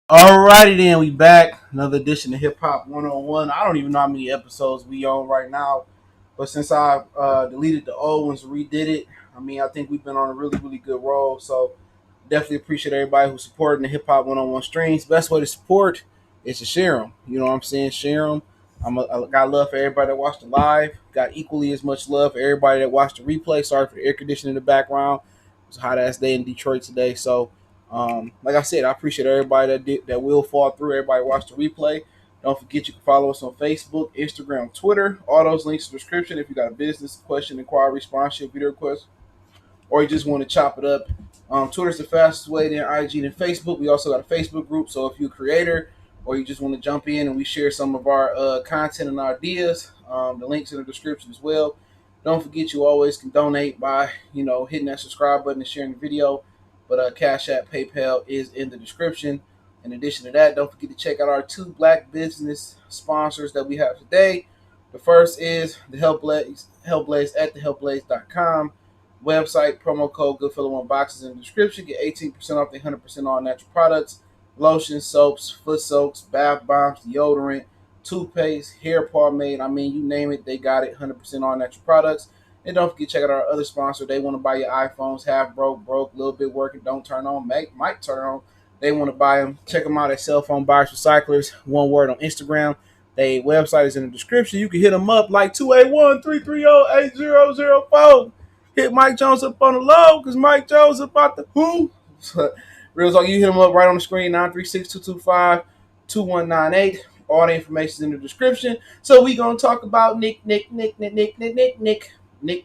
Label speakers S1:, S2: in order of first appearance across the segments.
S1: Alrighty then, we back. Another edition of Hip Hop 101. I don't even know how many episodes we on right now, but since I deleted the old ones, redid it, I think we've been on a really, really good roll. So definitely appreciate everybody who's supporting the Hip Hop 101 streams. Best way to support is to share them. You know what I'm saying? Share them. I got love for everybody that watched the live. Got equally as much love for everybody that watched the replay. Sorry for the air conditioning in the background. It was a hot ass day in Detroit today, so like I said, I appreciate everybody that will fall through. Everybody watch the replay. Don't forget you can follow us on Facebook, Instagram, Twitter. All those links in the description. If you got a business question, inquiry, sponsorship, video request, or you just want to chop it up, Twitter's the fastest way. Then IG, then Facebook. We also got a Facebook group. So if you're a creator or you just want to jump in and we share some of our content and ideas, the links in the description as well. Don't forget you always can donate by hitting that subscribe button and sharing the video. But Cash App, PayPal is in the description. In addition to that, don't forget to check out our two black business sponsors that we have today. The first is the Hellblaze at thehelpblaze.com website. Promo code Goodfellow1 boxes in the description. Get 18% off the 100% all natural products, lotions, soaps, foot soaks, bath bombs, deodorant, toothpaste, hair pomade. You name it, they got it. 100% all natural products. And don't forget to check out our other sponsor. They want to buy your iPhones, half broke, a little bit working, don't turn on, might turn on. They want to buy them. Check them out at Cell Phone Buyers Recyclers. One word on Instagram. Their website is in the description. You can hit them up like 281-330-8004. Hit Mike Jones up on the low because Mike Jones about the who. Real talk, you hit them up right on the screen, 936-225-2198. All the information is in the description. So we going to talk about Nick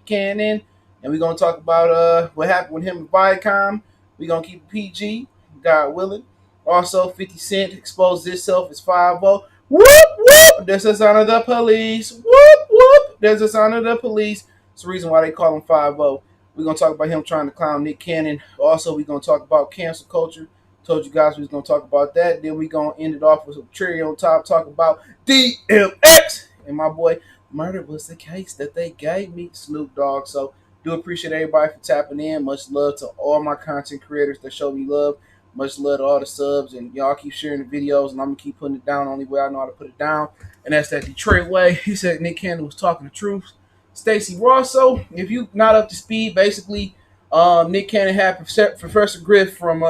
S1: Cannon, and we're gonna talk about what happened with him and Viacom. We're gonna keep it PG, God willing. Also, 50 Cent exposed himself as 5-0. Whoop whoop! There's a sign of the police. Whoop whoop! There's a sign of the police. It's the reason why they call him 5-0. We're gonna talk about him trying to clown Nick Cannon. Also, we're gonna talk about cancel culture. Told you guys we was gonna talk about that. Then we're gonna end it off with a cherry on top, talk about DMX and my boy murder was the case that they gave me, Snoop Dogg. So do appreciate everybody for tapping in. Much love to all my content creators that show me love. Much love to all the subs, and y'all keep sharing the videos, and I'm gonna keep putting it down the only way I know how to put it down, and that's that Detroit way. He said Nick Cannon was talking the truth. Stacey Ross. So if you not up to speed, basically, Nick Cannon had Professor Griff from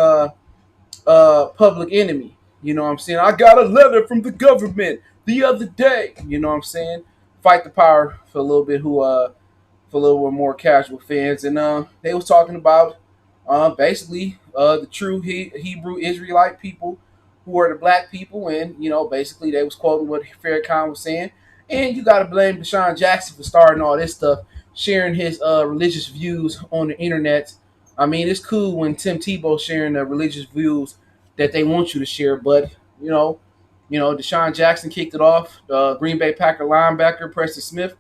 S1: Public Enemy. You know what I'm saying? I got a letter from the government the other day. You know what I'm saying? Fight the power for a little bit, for a little bit more casual fans, and they was talking about basically the true Hebrew Israelite people who are the black people, and basically they was quoting what Farrakhan was saying, and you got to blame Deshaun Jackson for starting all this stuff, sharing his religious views on the internet. It's cool when Tim Tebow sharing the religious views that they want you to share, but Deshaun Jackson kicked it off. Green Bay Packer linebacker Preston Smith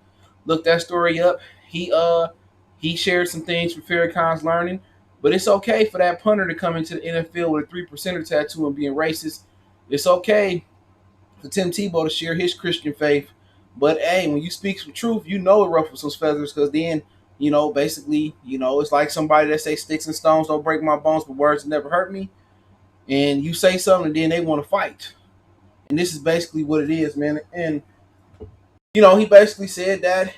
S1: looked that story up. He shared some things from Farrakhan's learning, but it's okay for that punter to come into the NFL with a 3% tattoo and being racist. It's okay for Tim Tebow to share his Christian faith, but hey, when you speak some truth, it ruffles some feathers, because then basically, it's like somebody that say sticks and stones don't break my bones, but words never hurt me. And you say something, and then they want to fight. And this is basically what it is, man. And he basically said that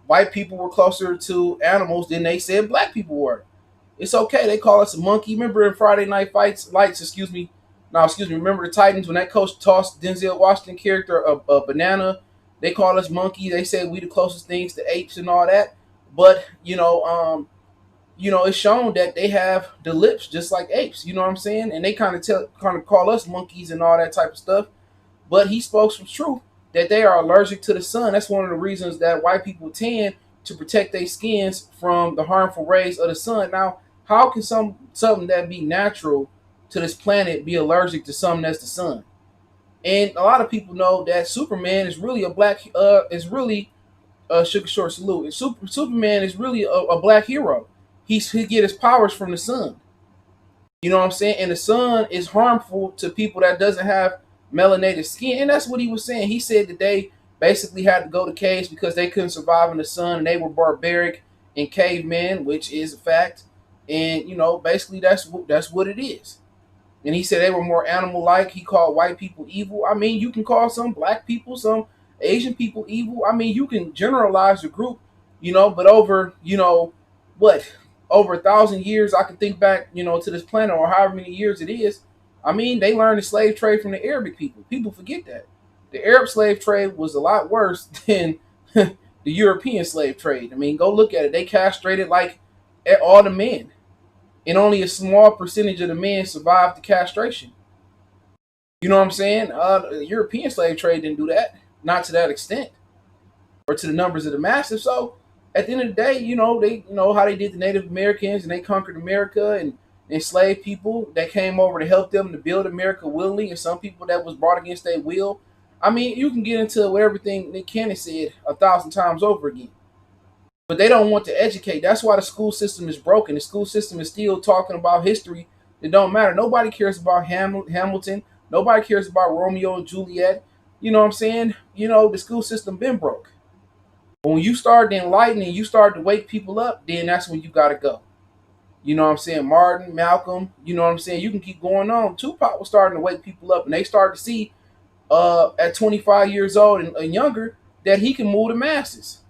S1: white people were closer to animals than they said black people were. It's okay. They call us a monkey. Remember in Friday Night Lights, excuse me. No, excuse me. Remember the Titans when that coach tossed Denzel Washington character a banana? They call us monkey. They said we the closest things to apes and all that. But it's shown that they have the lips just like apes. You know what I'm saying? And they kind of call us monkeys and all that type of stuff. But he spoke some truth that they are allergic to the sun. That's one of the reasons that white people tend to protect their skins from the harmful rays of the sun. Now, how can something that be natural to this planet be allergic to something that's the sun? And a lot of people know that Superman is really Sugar Short Salute. And Superman is really a black hero. He get his powers from the sun. You know what I'm saying? And the sun is harmful to people that doesn't have melanated skin. And that's what he was saying. He said that they basically had to go to caves because they couldn't survive in the sun, and they were barbaric and cavemen, which is a fact. And basically that's what it is. And he said they were more animal-like. He called white people evil. I mean, you can call some black people, some Asian people evil. I mean, you can generalize the group, but over, what, over 1,000 years, I can think back, to this planet or however many years it is. I mean, they learned the slave trade from the Arabic people. People forget that. The Arab slave trade was a lot worse than the European slave trade. I mean, go look at it. They castrated like all the men, and only a small percentage of the men survived the castration. You know what I'm saying? The European slave trade didn't do that, not to that extent, or to the numbers of the masses. So, at the end of the day, they how they did the Native Americans, and they conquered America and enslaved people that came over to help them to build America willingly, and some people that was brought against their will. I mean, you can get into everything Nick Cannon said 1,000 times over again. But they don't want to educate. That's why the school system is broken. The school system is still talking about history that don't matter. Nobody cares about Hamilton. Nobody cares about Romeo and Juliet. You know what I'm saying? The school system been broke. But when you start to enlighten and you start to wake people up, then that's when you got to go. You know what I'm saying? Martin, Malcolm, you know what I'm saying? You can keep going on. Tupac was starting to wake people up, and they started to see at 25 years old and younger that he can move the masses,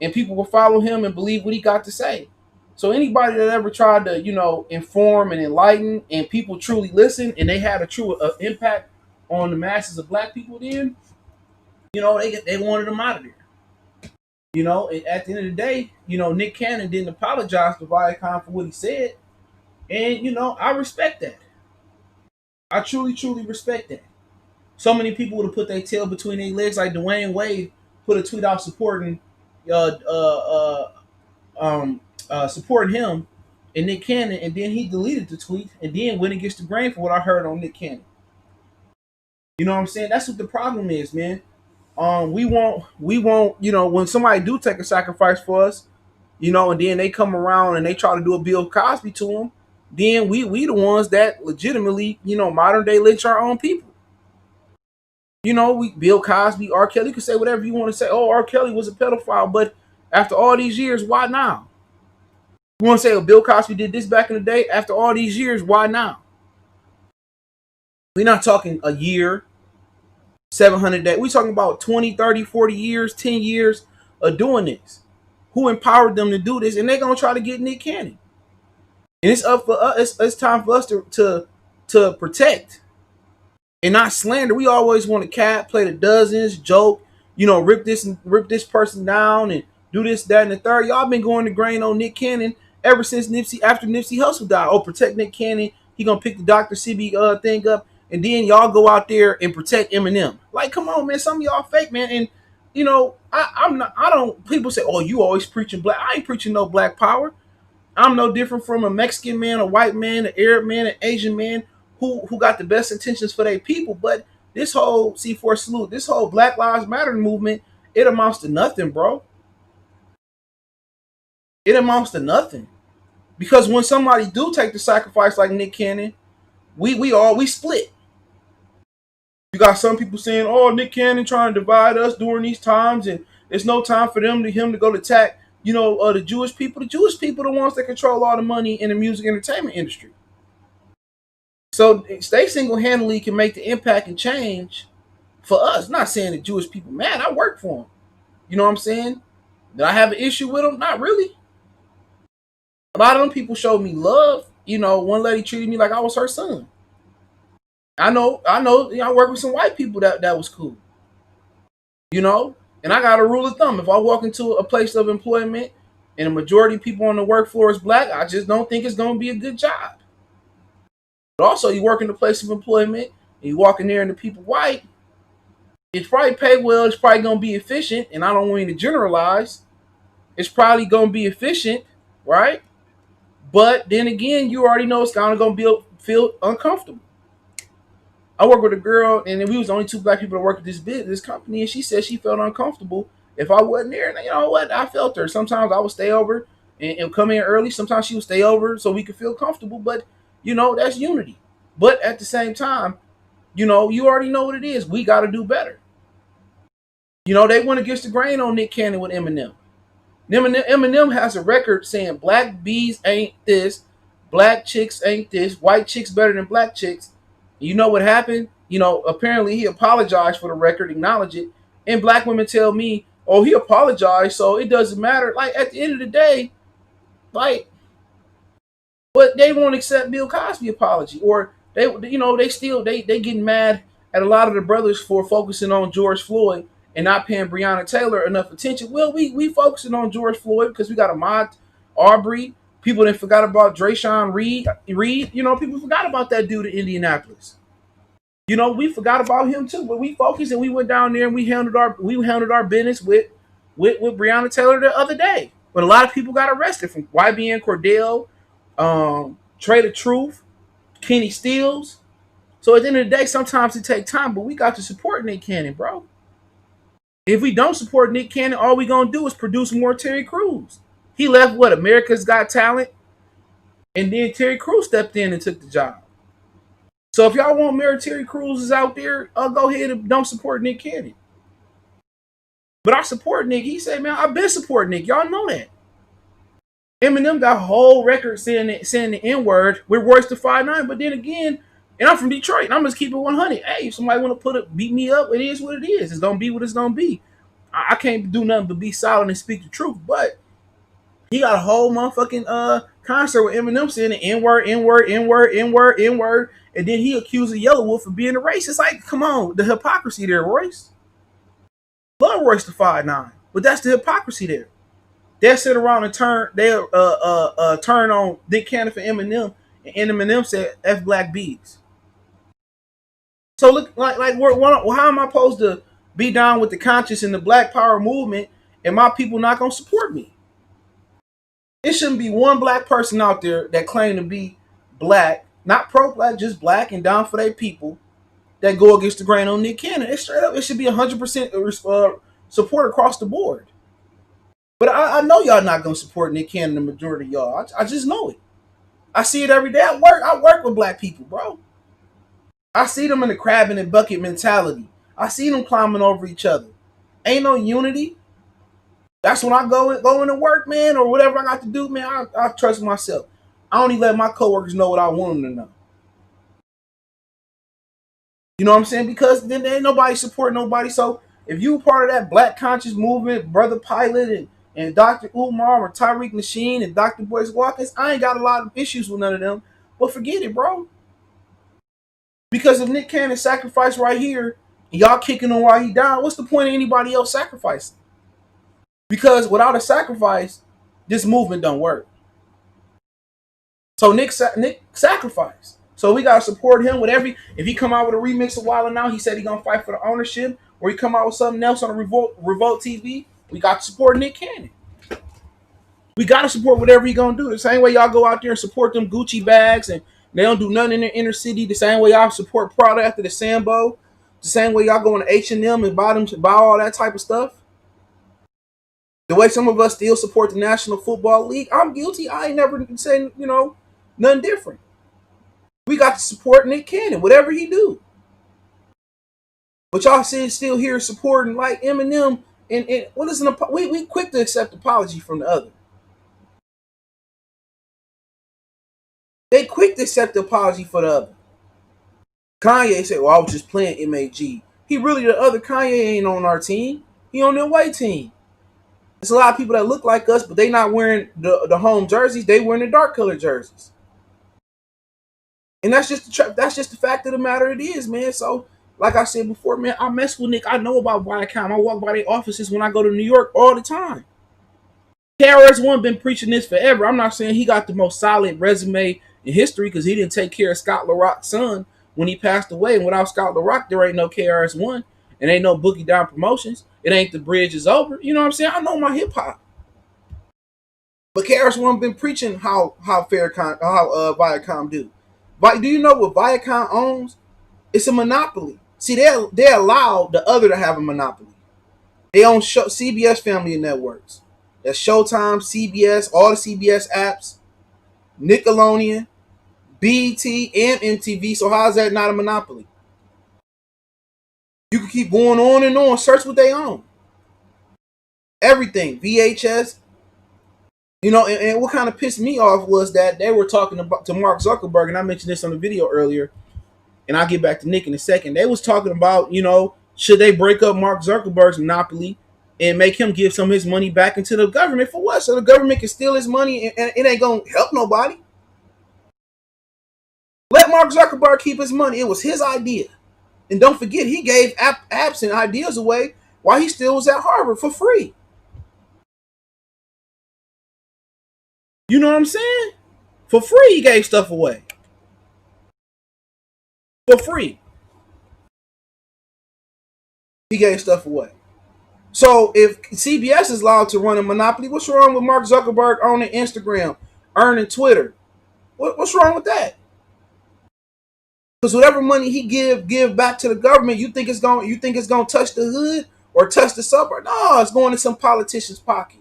S1: and people will follow him and believe what he got to say. So anybody that ever tried to, inform and enlighten, and people truly listen, and they had a true impact on the masses of black people, then they wanted them out of there. And at the end of the day, Nick Cannon didn't apologize to Viacom for what he said, and I respect that. I truly, truly respect that. So many people would have put their tail between their legs, like Dwayne Wade put a tweet out supporting uh, uh, supporting him and Nick Cannon, and then he deleted the tweet and then went against the grain for what I heard on Nick Cannon. You know what I'm saying? That's what the problem is, man. We won't, when somebody do take a sacrifice for us, and then they come around and they try to do a Bill Cosby to them, then we the ones that legitimately, modern day lynch our own people. We Bill Cosby, R. Kelly. You can say whatever you want to say. Oh, R. Kelly was a pedophile, but after all these years, why now? You want to say, oh, Bill Cosby did this back in the day? After all these years, why now? We're not talking a year, 700 days. We're talking about 20, 30, 40 years, 10 years of doing this. Who empowered them to do this? And they're going to try to get Nick Cannon. And it's up for us. It's time for us to protect and not slander. We always want to cat, play the dozens, joke, rip this person down and do this, that, and the third. Y'all been going to grain on Nick Cannon ever since after Nipsey Hussle died. Oh, protect Nick Cannon. He gonna pick the Dr. CB thing up, and then y'all go out there and protect Eminem. Like, come on, man. Some of y'all fake, man. And I'm not. I don't. People say, oh, you always preaching black. I ain't preaching no black power. I'm no different from a Mexican man, a white man, an Arab man, an Asian man who got the best intentions for their people. But this whole C4 salute, this whole Black Lives Matter movement, it amounts to nothing, bro. It amounts to nothing. Because when somebody do take the sacrifice like Nick Cannon, we split. You got some people saying, oh, Nick Cannon trying to divide us during these times, and it's no time for him to go to attack, the Jewish people. The Jewish people are the ones that control all the money in the music entertainment industry. So they single-handedly can make the impact and change for us. I'm not saying the Jewish people mad. I work for them. You know what I'm saying? Did I have an issue with them? Not really. A lot of them people showed me love. One lady treated me like I was her son. I know. I work with some white people that was cool. And I got a rule of thumb. If I walk into a place of employment and the majority of people on the work floor is black, I just don't think it's going to be a good job. But also, you work in the place of employment and you walk in there and the people white, it's probably paid well. It's probably going to be efficient. And I don't want you to generalize. It's probably going to be efficient, right? But then again, you already know it's kind of going to feel uncomfortable. I work with a girl, and we was the only two black people that work at this company, and she said she felt uncomfortable if I wasn't there. And you know what? I felt her. Sometimes I would stay over and come in early. Sometimes she would stay over so we could feel comfortable. But that's unity. But at the same time, you already know what it is. We got to do better. They went against the grain on Nick Cannon with Eminem. Eminem has a record saying black bees ain't this, black chicks ain't this, white chicks better than black chicks. You know what happened? Apparently he apologized for the record, acknowledged it, and black women tell me, "Oh, he apologized, so it doesn't matter." Like at the end of the day, like, but they won't accept Bill Cosby apology, or they still they getting mad at a lot of the brothers for focusing on George Floyd and not paying Breonna Taylor enough attention. Well, we focusing on George Floyd because we got a mod Aubrey. People that forgot about Drayshawn Reed. People forgot about that dude in Indianapolis. We forgot about him too, but we focused and we went down there and we handled our business with Breonna Taylor the other day. But a lot of people got arrested from YBN Cordell, Trader Truth, Kenny Steele. So at the end of the day, sometimes it takes time, but we got to support Nick Cannon, bro. If we don't support Nick Cannon, all we gonna do is produce more Terry Crews. He left what America's Got Talent, and then Terry Crews stepped in and took the job. So if y'all want more Terry Crews is out there, go ahead and don't support Nick Cannon. But I support Nick. He said, "Man, I've been supporting Nick. Y'all know that." Eminem got a whole record saying the N word. We're worse than 5'9", but then again, and I'm from Detroit, and I'm just keeping 100. Hey, if somebody want to beat me up, it is what it is. It's gonna be what it's gonna be. I can't do nothing but be solid and speak the truth. But he got a whole motherfucking concert with Eminem saying the N word, N word, N word, N word, N word, and then he accused Yellow Wolf of being a racist. Like, come on, the hypocrisy there, Royce. Love Royce the 5'9", but that's the hypocrisy there. They'll sit around and turn on Dick Cannon for Eminem, and Eminem said F Black Bees. So look, how am I supposed to be down with the conscious and the Black Power movement, and my people not gonna support me? It shouldn't be one black person out there that claim to be black, not pro-black, just black and down for their people, that go against the grain on Nick Cannon. It's straight up. It should be 100% support across the board. But I know y'all not gonna support Nick Cannon. The majority of y'all, I just know it. I see it every day at work. I work with black people, bro. I see them in the crab in the bucket mentality. I see them climbing over each other. Ain't no unity. That's when I go into work, man, or whatever I got to do, man. I trust myself. I only let my coworkers know what I want them to know. You know what I'm saying? Because then there ain't nobody support nobody. So if you part of that black conscious movement, Brother Pilot and Dr. Umar or Tyreek Machine and Dr. Boyce Watkins, I ain't got a lot of issues with none of them. But forget it, bro. Because if Nick Cannon sacrificed right here, and y'all kicking him while he down, what's the point of anybody else sacrificing? Because without a sacrifice, this movement don't work. So Nick sacrificed. So we gotta support him with if he come out with a remix a while now, he said he gonna fight for the ownership, or he come out with something else on a Revolt TV, we got to support Nick Cannon. We gotta support whatever he gonna do. The same way y'all go out there and support them Gucci bags and they don't do nothing in the inner city. The same way y'all support Prada after the Sambo. The same way y'all go into H&M and buy all that type of stuff. The way some of us still support the National Football League, I'm guilty. I ain't never said, nothing different. We got to support Nick Cannon, whatever he do. But y'all still here supporting like Eminem and what is we quick to accept apology from the other. They quick to accept the apology for the other. Kanye said, "Well, I was just playing MAG." He really the other Kanye ain't on our team. He on their white team. There's a lot of people that look like us, but they not wearing the home jerseys. They wearing the dark colored jerseys. And that's just the fact of the matter. It is, man. So, like I said before, man, I mess with Nick. I know about Viacom. I walk by their offices when I go to New York all the time. KRS-One been preaching this forever. I'm not saying he got the most solid resume in history because he didn't take care of Scott LaRock's son when he passed away. And without Scott LaRock, there ain't no KRS-One and ain't no Boogie Down Promotions. It ain't The Bridge Is Over. You know what I'm saying? I know my hip hop. But KRS-One been preaching how Viacom do. Do you know what Viacom owns? It's a monopoly. See, they allow the other to have a monopoly. They own CBS Family Networks. That's Showtime, CBS, all the CBS apps, Nickelodeon, BET, and MTV. So how is that not a monopoly? You can keep going on and on. Search what they own. Everything. VHS, And what kind of pissed me off was that they were talking about to Mark Zuckerberg, and I mentioned this on the video earlier, and I'll get back to Nick in a second. They was talking about, should they break up Mark Zuckerberg's monopoly and make him give some of his money back into the government for what? So the government can steal his money and it ain't gonna help nobody. Let Mark Zuckerberg keep his money. It was his idea. And don't forget, he gave apps and ideas away while he still was at Harvard for free. You know what I'm saying? For free, he gave stuff away. For free. He gave stuff away. So if CBS is allowed to run a monopoly, what's wrong with Mark Zuckerberg owning Instagram, earning Twitter? What's wrong with that? Because whatever money he give back to the government, you think it's gonna touch the hood or touch the suburb? No, it's going in some politician's pocket,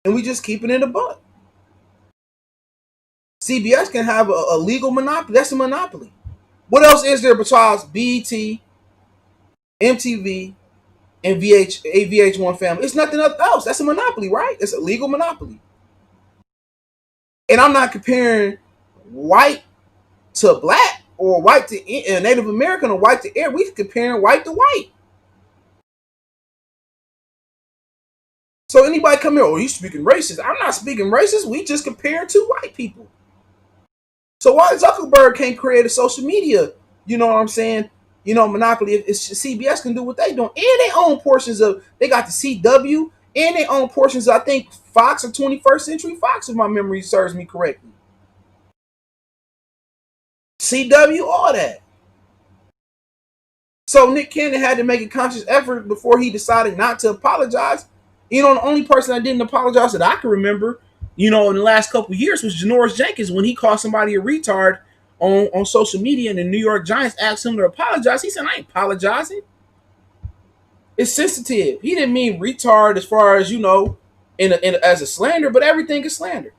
S1: and we just keep it in the butt. CBS can have a legal monopoly. That's a monopoly. What else is there besides BET, MTV, and VH1 family? It's nothing else. That's a monopoly, right? It's a legal monopoly. And I'm not comparing white to black or white to Native American or white to Arab. We comparing white to white. So anybody come here, oh, he's speaking racist. I'm not speaking racist. We just comparing two white people. So why Zuckerberg can't create a social media? You know what I'm saying? Monopoly. It's CBS can do what they do, and they own portions of. They got the CW, and they own portions of, I think, Fox or 21st Century Fox, if my memory serves me correctly. CW, all that. So Nick Cannon had to make a conscious effort before he decided not to apologize. The only person that didn't apologize that I can remember, in the last couple of years was Janoris Jenkins when he called somebody a retard on social media, and the New York Giants asked him to apologize. He said, I ain't apologizing. It's sensitive. He didn't mean retard as far as, as a slander, but everything is slander.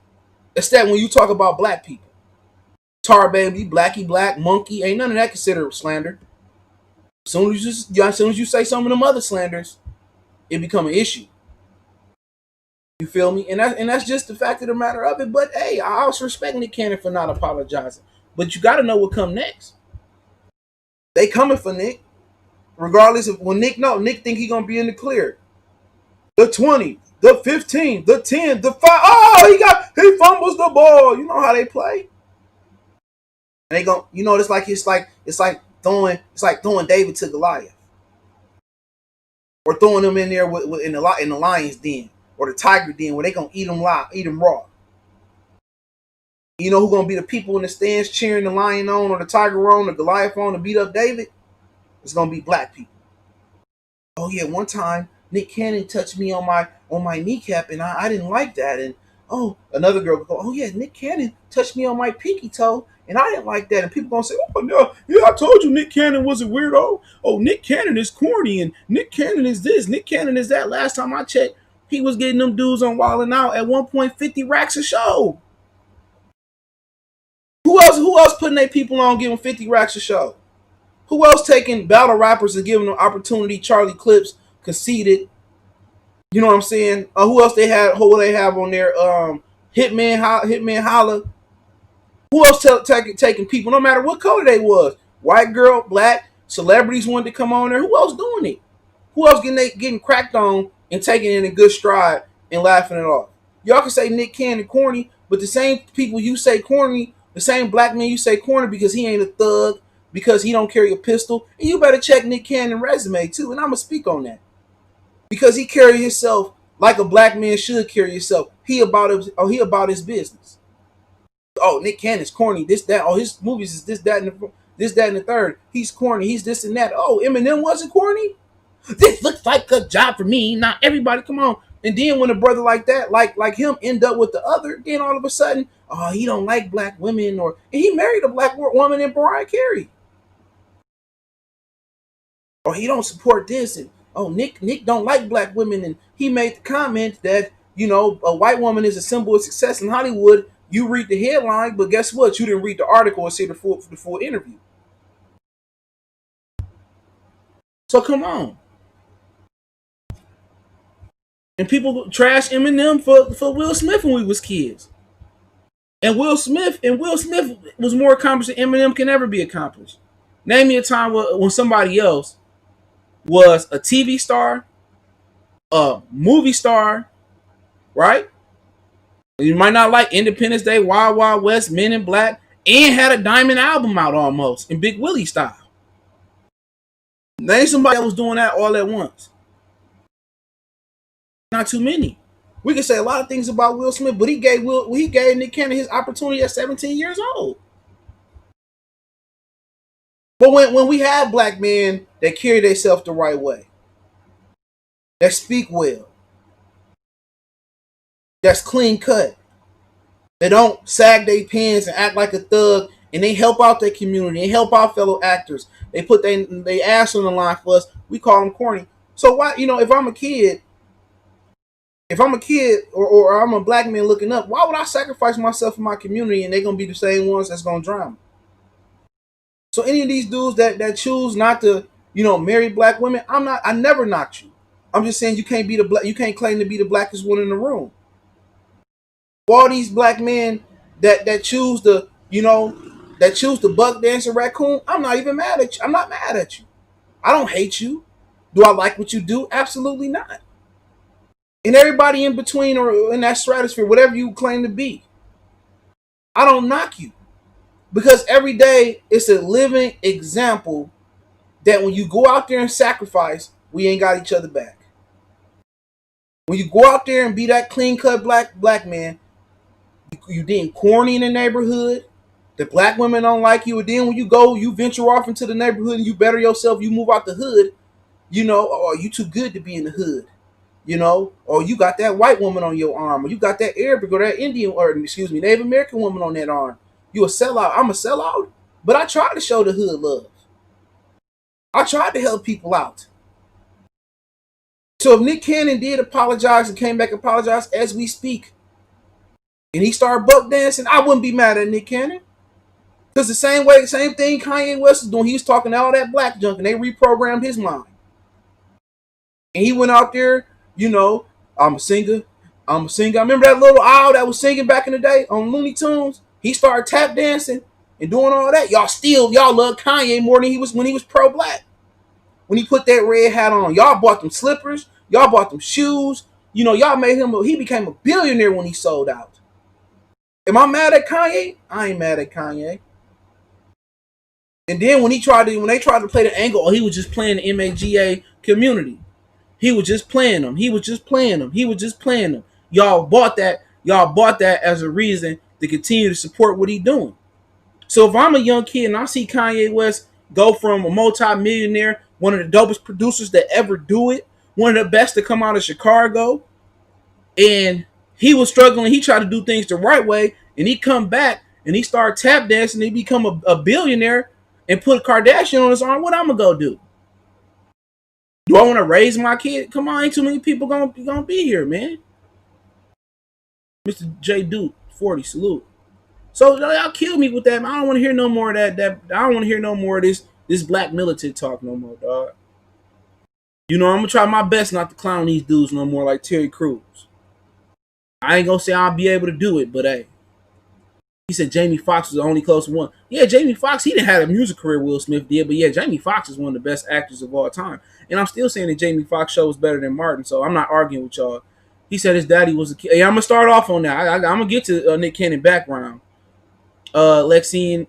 S1: Except when you talk about black people. Tar baby, blacky black, monkey, ain't none of that considered slander. As soon as you say some of them other slanders, it become an issue. You feel me? And that's just the fact of the matter of it. But hey, I also respect Nick Cannon for not apologizing. But you got to know what come next. They coming for Nick, regardless of when Nick think he gonna be in the clear. The 20, the 15, the 10, the 5. Oh, he fumbles the ball. You know how they play. And they go. It's like throwing David to Goliath, or throwing them in there in the lion's den or the tiger den where they gonna eat them live, eat them raw. You know who gonna be the people in the stands cheering the lion on or the tiger on or Goliath on to beat up David? It's gonna be black people. Oh yeah, one time Nick Cannon touched me on my kneecap and I didn't like that. And oh, another girl will go, oh yeah, Nick Cannon touched me on my pinky toe and I didn't like that. And people gonna say, oh no, yeah, I told you Nick Cannon was a weirdo. Oh, Nick Cannon is corny and Nick Cannon is this, Nick Cannon is that. Last time I checked, he was getting them dudes on Wild 'N Out at 1.50 racks a show. Who else putting their people on giving 50 racks a show? Who else taking battle rappers and giving them opportunity? Charlie Clips conceded. You know what I'm saying? Who else they had? Who they have on there? Hitman Holla. Who else taking people? No matter what color they was, white girl, black, celebrities wanted to come on there. Who else doing it? Who else getting cracked on and taking it in a good stride and laughing it off? Y'all can say Nick Cannon corny, but the same people you say corny, the same black man you say corny because he ain't a thug, because he don't carry a pistol, and you better check Nick Cannon resume too. And I'm gonna speak on that because he carry himself like a black man should carry himself. He about his business. Oh, Nick Cannon's corny. This that. Oh, his movies is this that and the third. He's corny. He's this and that. Oh, Eminem wasn't corny. This looks like a job for me. Not everybody. Come on. And then when a brother like that, like him, end up with the other, then all of a sudden, oh, he don't like black women, and he married a black woman in Mariah Carey. Or he don't support this, and oh, Nick don't like black women, and he made the comment that a white woman is a symbol of success in Hollywood. You read the headline, but guess what? You didn't read the article or see the full interview. So come on. And people trash Eminem for Will Smith when we was kids. And Will Smith was more accomplished than Eminem can ever be accomplished. Name me a time when somebody else was a TV star, a movie star, right? You might not like Independence Day, Wild Wild West, Men in Black, and had a diamond album out almost in Big Willie style. Name somebody that was doing that all at once. Not too many. We can say a lot of things about Will Smith, but he gave Nick Cannon his opportunity at 17 years old. But when we have black men that carry themselves the right way, that speak well, that's clean cut, they don't sag their pants and act like a thug, and they help out their community, they help out fellow actors, they put their ass on the line for us, we call them corny. So why, if I'm a kid or I'm a black man looking up, why would I sacrifice myself for my community and they're gonna be the same ones that's gonna drown me? So any of these dudes that choose not to, marry black women, I never knocked you. I'm just saying you can't claim to be the blackest one in the room. All these black men that choose to buck dance a raccoon, I'm not even mad at you. I'm not mad at you. I don't hate you. Do I like what you do? Absolutely not. And everybody in between or in that stratosphere, whatever you claim to be, I don't knock you. Because every day it's a living example that when you go out there and sacrifice, we ain't got each other back. When you go out there and be that clean cut black man, you deem corny in the neighborhood. The black women don't like you. And then when you venture off into the neighborhood and you better yourself, you move out the hood, oh, you too good to be in the hood. Or you got that white woman on your arm, or you got that Arabic or that Indian, or Native American woman on that arm. You a sellout. I'm a sellout, but I tried to show the hood love. I tried to help people out. So if Nick Cannon did apologize and came back and apologize as we speak, and he started buck dancing, I wouldn't be mad at Nick Cannon. Because the same thing Kanye West is doing. He was talking all that black junk, and they reprogrammed his mind. And he went out there, I'm a singer. I remember that little owl that was singing back in the day on Looney Tunes. He started tap dancing and doing all that. Y'all love Kanye more than he was when he was pro-black. When he put that red hat on, y'all bought them slippers. Y'all bought them shoes. Y'all made he became a billionaire when he sold out. Am I mad at Kanye? I ain't mad at Kanye. And then when they tried to play the angle, he was just playing the MAGA community. He was just playing them. Y'all bought that as a reason to continue to support what he's doing. So if I'm a young kid and I see Kanye West go from a multi-millionaire, one of the dopest producers that ever do it, one of the best to come out of Chicago, and he was struggling, he tried to do things the right way, and he come back and he started tap dancing, and he become a billionaire and put Kardashian on his arm, what I'm gonna go do? Do I want to raise my kid? Come on, ain't too many people gonna be here, man. Mr. J. Duke, 40, salute. So y'all kill me with that, man. I don't want to hear no more of that. I don't want to hear no more of this black militant talk no more, dog. I'm gonna try my best not to clown these dudes no more like Terry Crews. I ain't gonna say I'll be able to do it, but hey. He said Jamie Foxx was the only close one. Yeah, Jamie Foxx, he didn't have a music career Will Smith did, but yeah, Jamie Foxx is one of the best actors of all time. And I'm still saying that Jamie Foxx show was better than Martin, so I'm not arguing with y'all. He said his daddy was a kid. Hey, I'm gonna start off on that. I'm gonna get to Nick Cannon background. Lexine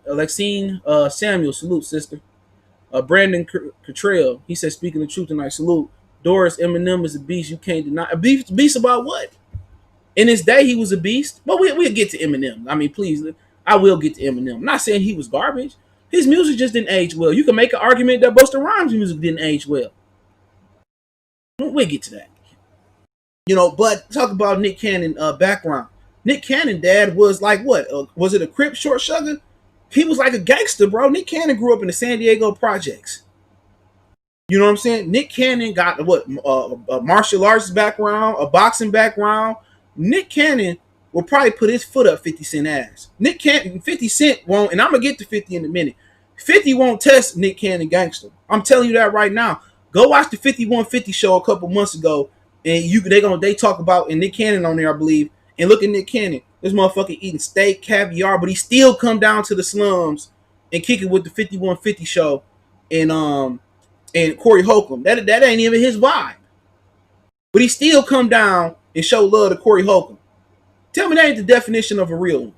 S1: Samuel, salute, sister. Brandon Cottrell, he said, speaking the truth tonight, salute. Doris, Eminem is a beast, you can't deny. A beast about what? In his day, he was a beast. But we'll get to Eminem. I mean, please, I will get to Eminem. I'm not saying he was garbage. His music just didn't age well. You can make an argument that Busta Rhymes' music didn't age well. We'll get to that. But talk about Nick Cannon background. Nick Cannon dad was like what? Was it a Crip short sugar? He was like a gangster, bro. Nick Cannon grew up in the San Diego projects. You know what I'm saying? Nick Cannon got a martial arts background, a boxing background. Nick Cannon will probably put his foot up 50 Cent ass. 50 Cent won't, and I'm going to get to 50 in a minute. 50 won't test Nick Cannon gangster. I'm telling you that right now. Go watch the 5150 show a couple months ago. And they talk about, and Nick Cannon on there, I believe. And look at Nick Cannon. This motherfucker eating steak, caviar, but he still come down to the slums and kick it with the 5150 show and Corey Holcomb. That ain't even his vibe. But he still come down and show love to Corey Holcomb. Tell me that ain't the definition of a real one.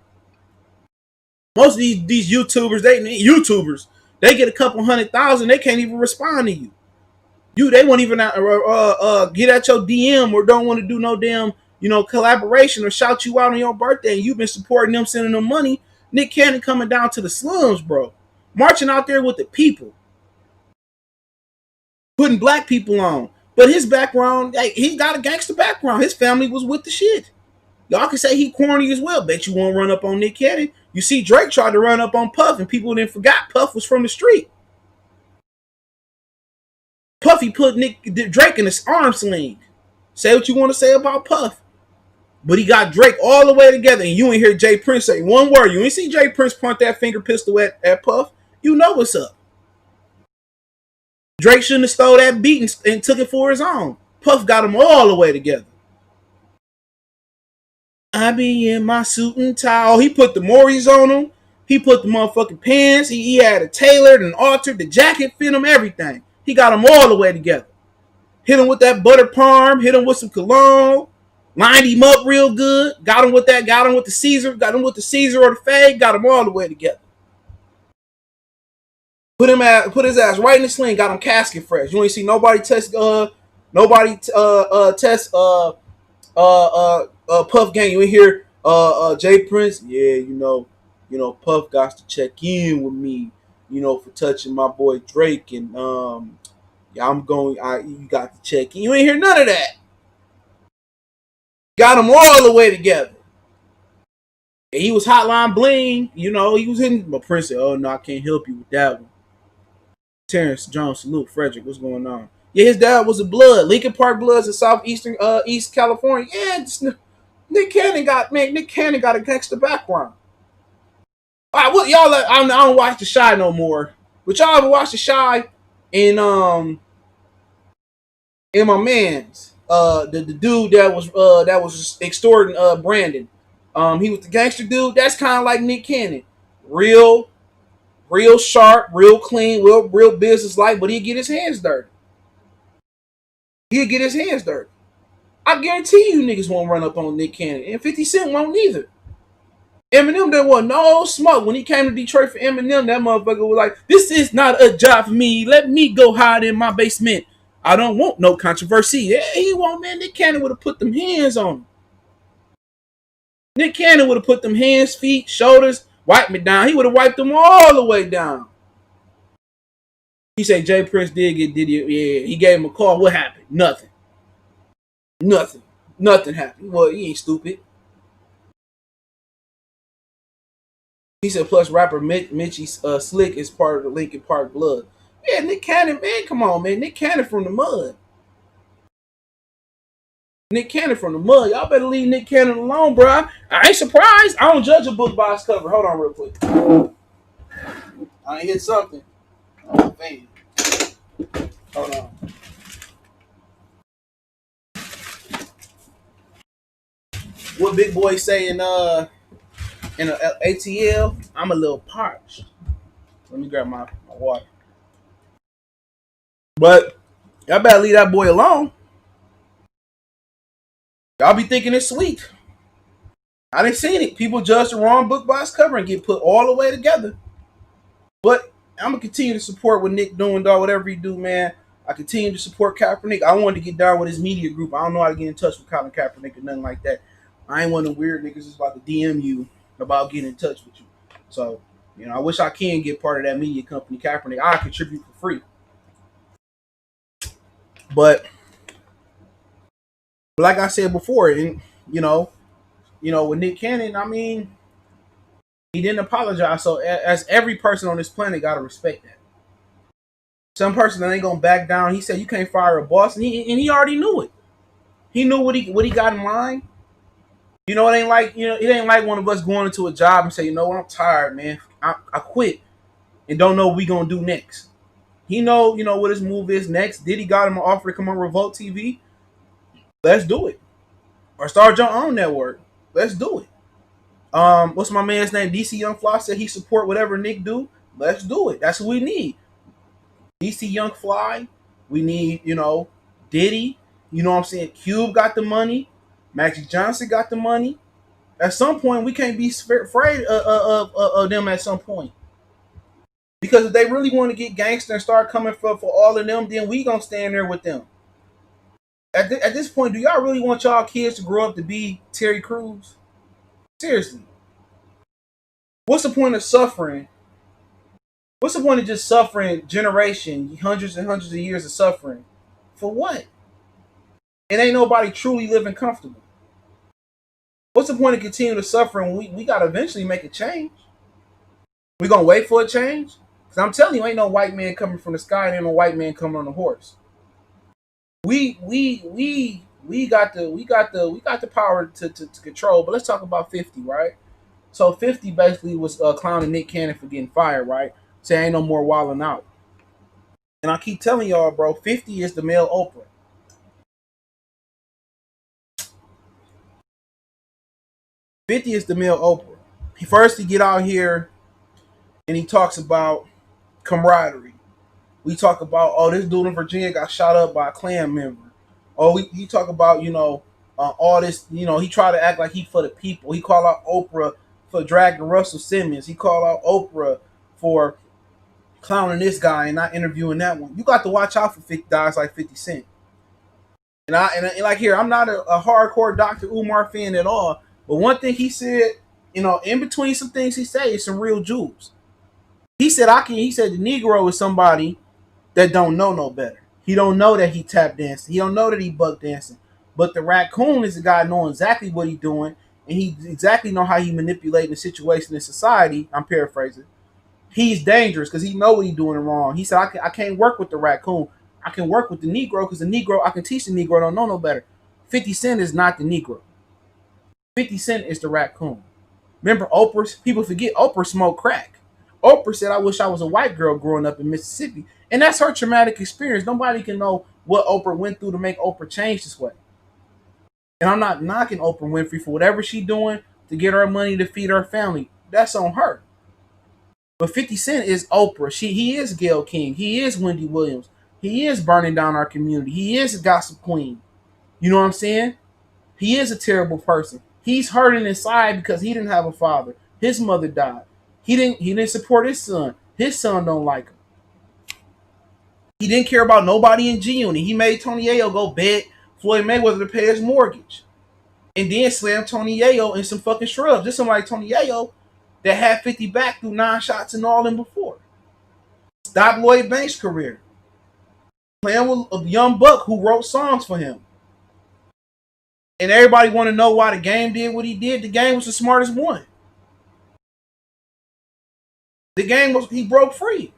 S1: Most of these YouTubers, they get a couple 100,000, they can't even respond to you. They won't even get at your DM or don't want to do no damn collaboration or shout you out on your birthday, and you've been supporting them, sending them money. Nick Cannon coming down to the slums, bro, marching out there with the people, putting black people on. But his background, he got a gangster background. His family was with the shit. Y'all can say he corny as well. Bet you won't run up on Nick Cannon. You see Drake tried to run up on Puff, and people then forgot Puff was from the street. Puffy put Drake in his arm sling. Say what you want to say about Puff, but he got Drake all the way together, and you ain't hear Jay Prince say one word. You ain't see Jay Prince point that finger pistol at Puff. You know what's up. Drake shouldn't have stole that beat and took it for his own. Puff got them all the way together. I be in my suit and tie. Oh, he put the Morris on him. He put the motherfucking pants. He had it tailored and altered. The jacket fit him, everything. He got them all the way together. Hit him with that butter palm. Hit him with some cologne. Lined him up real good. Got him with that. Got him with the Caesar. Got him with the Caesar or the Fade. Got him all the way together. Put his ass right in the sling. Got him casket fresh. You ain't see nobody test. Puff gang. You ain't hear Jay Prince. Yeah, Puff got to check in with me. For touching my boy Drake and yeah, you got to check in. You ain't hear none of that. Got them all the way together. And he was Hotline Bling. He was hitting. But Prince said, "Oh no, I can't help you with that one." Terrence Jones, salute Frederick. What's going on? Yeah, his dad was a Blood. Lincoln Park Bloods in southeastern East California. Yeah, Nick Cannon got a gangster background. All right, what y'all? I don't watch The Chi no more. But y'all ever watch The Chi? And my man's the dude that was extorting Brandon. He was the gangster dude. That's kind of like Nick Cannon. Real sharp, real clean, real business like, but he'd get his hands dirty. I guarantee you niggas won't run up on Nick Cannon. And 50 Cent won't either. Eminem, there was no smoke. When he came to Detroit for Eminem, that motherfucker was like, "This is not a job for me. Let me go hide in my basement. I don't want no controversy." Yeah, he won't, man. Nick Cannon would have put them hands on him. Nick Cannon would have put them hands, feet, shoulders, wiped me down. He would have wiped them all the way down. He said Jay Prince did get Diddy. Yeah, he gave him a call. What happened? Nothing. Nothing happened. Well, he ain't stupid. He said, plus rapper Mitchie Slick is part of the Lincoln Park Blood. Yeah, Nick Cannon, man, come on, man. Nick Cannon from the mud. Y'all better leave Nick Cannon alone, bro. I ain't surprised. I don't judge a book by its cover. Hold on real quick. I ain't hit something. Oh, man. Hold on. What Big Boy say in ATL? I'm a little parched. Let me grab my water. But y'all better leave that boy alone. Y'all be thinking it's sweet. I done seen it. People judge the wrong book by its cover and get put all the way together. But I'm gonna continue to support what Nick doing, dog. Whatever he do, man. I continue to support Kaepernick. I wanted to get down with his media group. I don't know how to get in touch with Colin Kaepernick or nothing like that. I ain't one of them weird niggas that's about to DM you about getting in touch with you. So, I wish I can get part of that media company, Kaepernick. I contribute for free. But like I said before, and with Nick Cannon, I mean, he didn't apologize. So as every person on this planet gotta respect that. Some person that ain't gonna back down. He said you can't fire a boss, and he already knew it. He knew what he got in mind. It ain't like one of us going into a job and say, what, I'm tired, man. I quit and don't know what we gonna do next. He know what his move is next. Diddy got him an offer to come on Revolt TV. Let's do it. Or start your own network. Let's do it. What's my man's name? DC Young Fly said he support whatever Nick do. Let's do it. That's what we need. DC Young Fly. We need, Diddy. You know what I'm saying? Cube got the money. Magic Johnson got the money. At some point, we can't be afraid of them at some point. Because if they really want to get gangster and start coming for all of them, then we gonna stand there with them. At this point, do y'all really want y'all kids to grow up to be Terry Crews? Seriously. What's the point of suffering? What's the point of just suffering generation, hundreds and hundreds of years of suffering? For what? It ain't nobody truly living comfortable. What's the point of continuing to suffer when we gotta eventually make a change? We gonna wait for a change? Cause I'm telling you, ain't no white man coming from the sky, and ain't no white man coming on a horse. We got the power to control. But let's talk about 50, right? So 50 basically was clowning Nick Cannon for getting fired, right? Saying ain't no more wilding out. And I keep telling y'all, bro, 50 is the male Oprah. 50 is the male Oprah. He get out here and he talks about camaraderie. We talk about, oh, this dude in Virginia got shot up by a Klan member. Oh, he talk about, all this, he tried to act like he for the people. He called out Oprah for dragging Russell Simmons. He called out Oprah for clowning this guy and not interviewing that one. You got to watch out for 50 guys like 50 Cent. And like here, I'm not a hardcore Dr. Umar fan at all. But one thing he said, in between some things he said, is some real jewels. He said he said the Negro is somebody that don't know no better. He don't know that he tap dancing. He don't know that he buck dancing. But the raccoon is the guy knowing exactly what he's doing, and he exactly know how he manipulating the situation in society. I'm paraphrasing. He's dangerous because he know what he's doing wrong. He said, I can't work with the raccoon. I can work with the Negro because the Negro, I can teach the Negro don't know no better. 50 Cent is not the Negro. 50 Cent is the raccoon. Remember people forget Oprah smoked crack. Oprah said, I wish I was a white girl growing up in Mississippi. And that's her traumatic experience. Nobody can know what Oprah went through to make Oprah change this way. And I'm not knocking Oprah Winfrey for whatever she's doing to get her money to feed her family. That's on her. But 50 Cent is Oprah. He is Gayle King. He is Wendy Williams. He is burning down our community. He is a gossip queen. You know what I'm saying? He is a terrible person. He's hurting inside because he didn't have a father. His mother died. He didn't support his son. His son don't like him. He didn't care about nobody in G-Unit. He made Tony Ayo go beg Floyd Mayweather to pay his mortgage. And then slammed Tony Ayo in some fucking shrubs. There's somebody like Tony Ayo that had 50 back through 9 shots and all them before. Stop Lloyd Banks' career. Playing with a young buck who wrote songs for him. And everybody want to know why the game did what he did. The game was the smartest one. The game was, he broke free.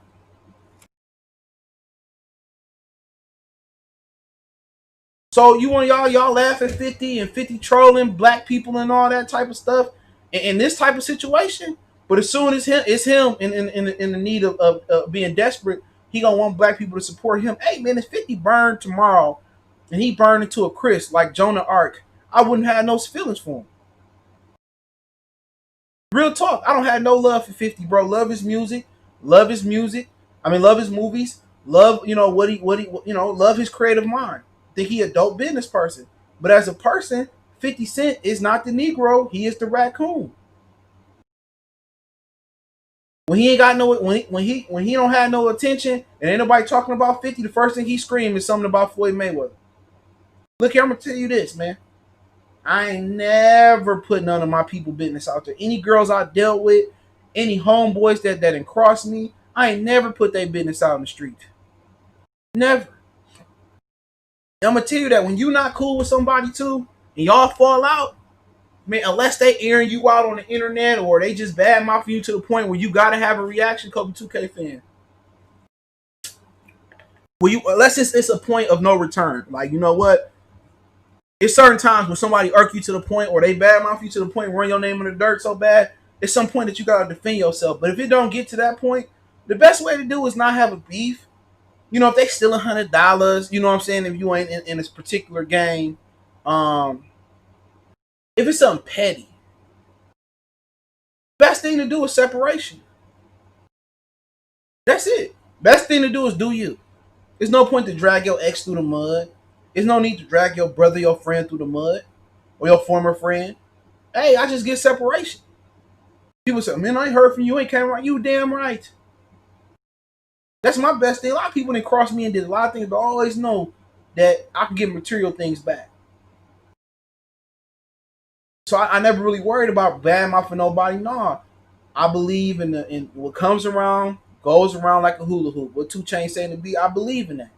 S1: So you want y'all laugh at 50 and 50 trolling black people and all that type of stuff in this type of situation. But as soon as it's him in the need of being desperate, he gonna want black people to support him. Hey man, if 50 burned tomorrow and he burned into a crisp like Jonah Ark, I wouldn't have no feelings for him. Real talk, I don't have no love for 50, bro. Love his music, love his music. I mean, love his movies, love what he love his creative mind. Think he a dope business person, but as a person, 50 Cent is not the Negro. He is the raccoon. When he ain't got no when he don't have no attention and ain't nobody talking about 50, the first thing he screams is something about Floyd Mayweather. Look here, I'm gonna tell you this, man. I ain't never put none of my people business out there. Any girls I dealt with, any homeboys that didn't cross me, I ain't never put their business out in the street. Never. And I'm gonna tell you that when you not cool with somebody too, and y'all fall out, man, unless they airing you out on the internet or they just bad mouth you to the point where you gotta have a reaction, Kobe 2K fan. Well, unless it's a point of no return. Like, you know what? It's certain times when somebody irk you to the point or they badmouth you to the point where your name in the dirt so bad, it's some point that you gotta defend yourself. But if it don't get to that point, the best way to do is not have a beef. If they steal $100, you know what I'm saying, if you ain't in this particular game, Um, if it's something petty, best thing to do is separation. That's it. Best thing to do is do you. There's no point to drag your ex through the mud. There's no need to drag your brother, your friend through the mud, or your former friend. Hey, I just get separation. People say, man, I ain't heard from you. Ain't came around. You damn right. That's my best thing. A lot of people didn't cross me and did a lot of things, but I always know that I can get material things back. So I never really worried about bad mouthing nobody. Nah, I believe in what comes around goes around like a hula hoop. What 2 Chainz saying to be, I believe in that.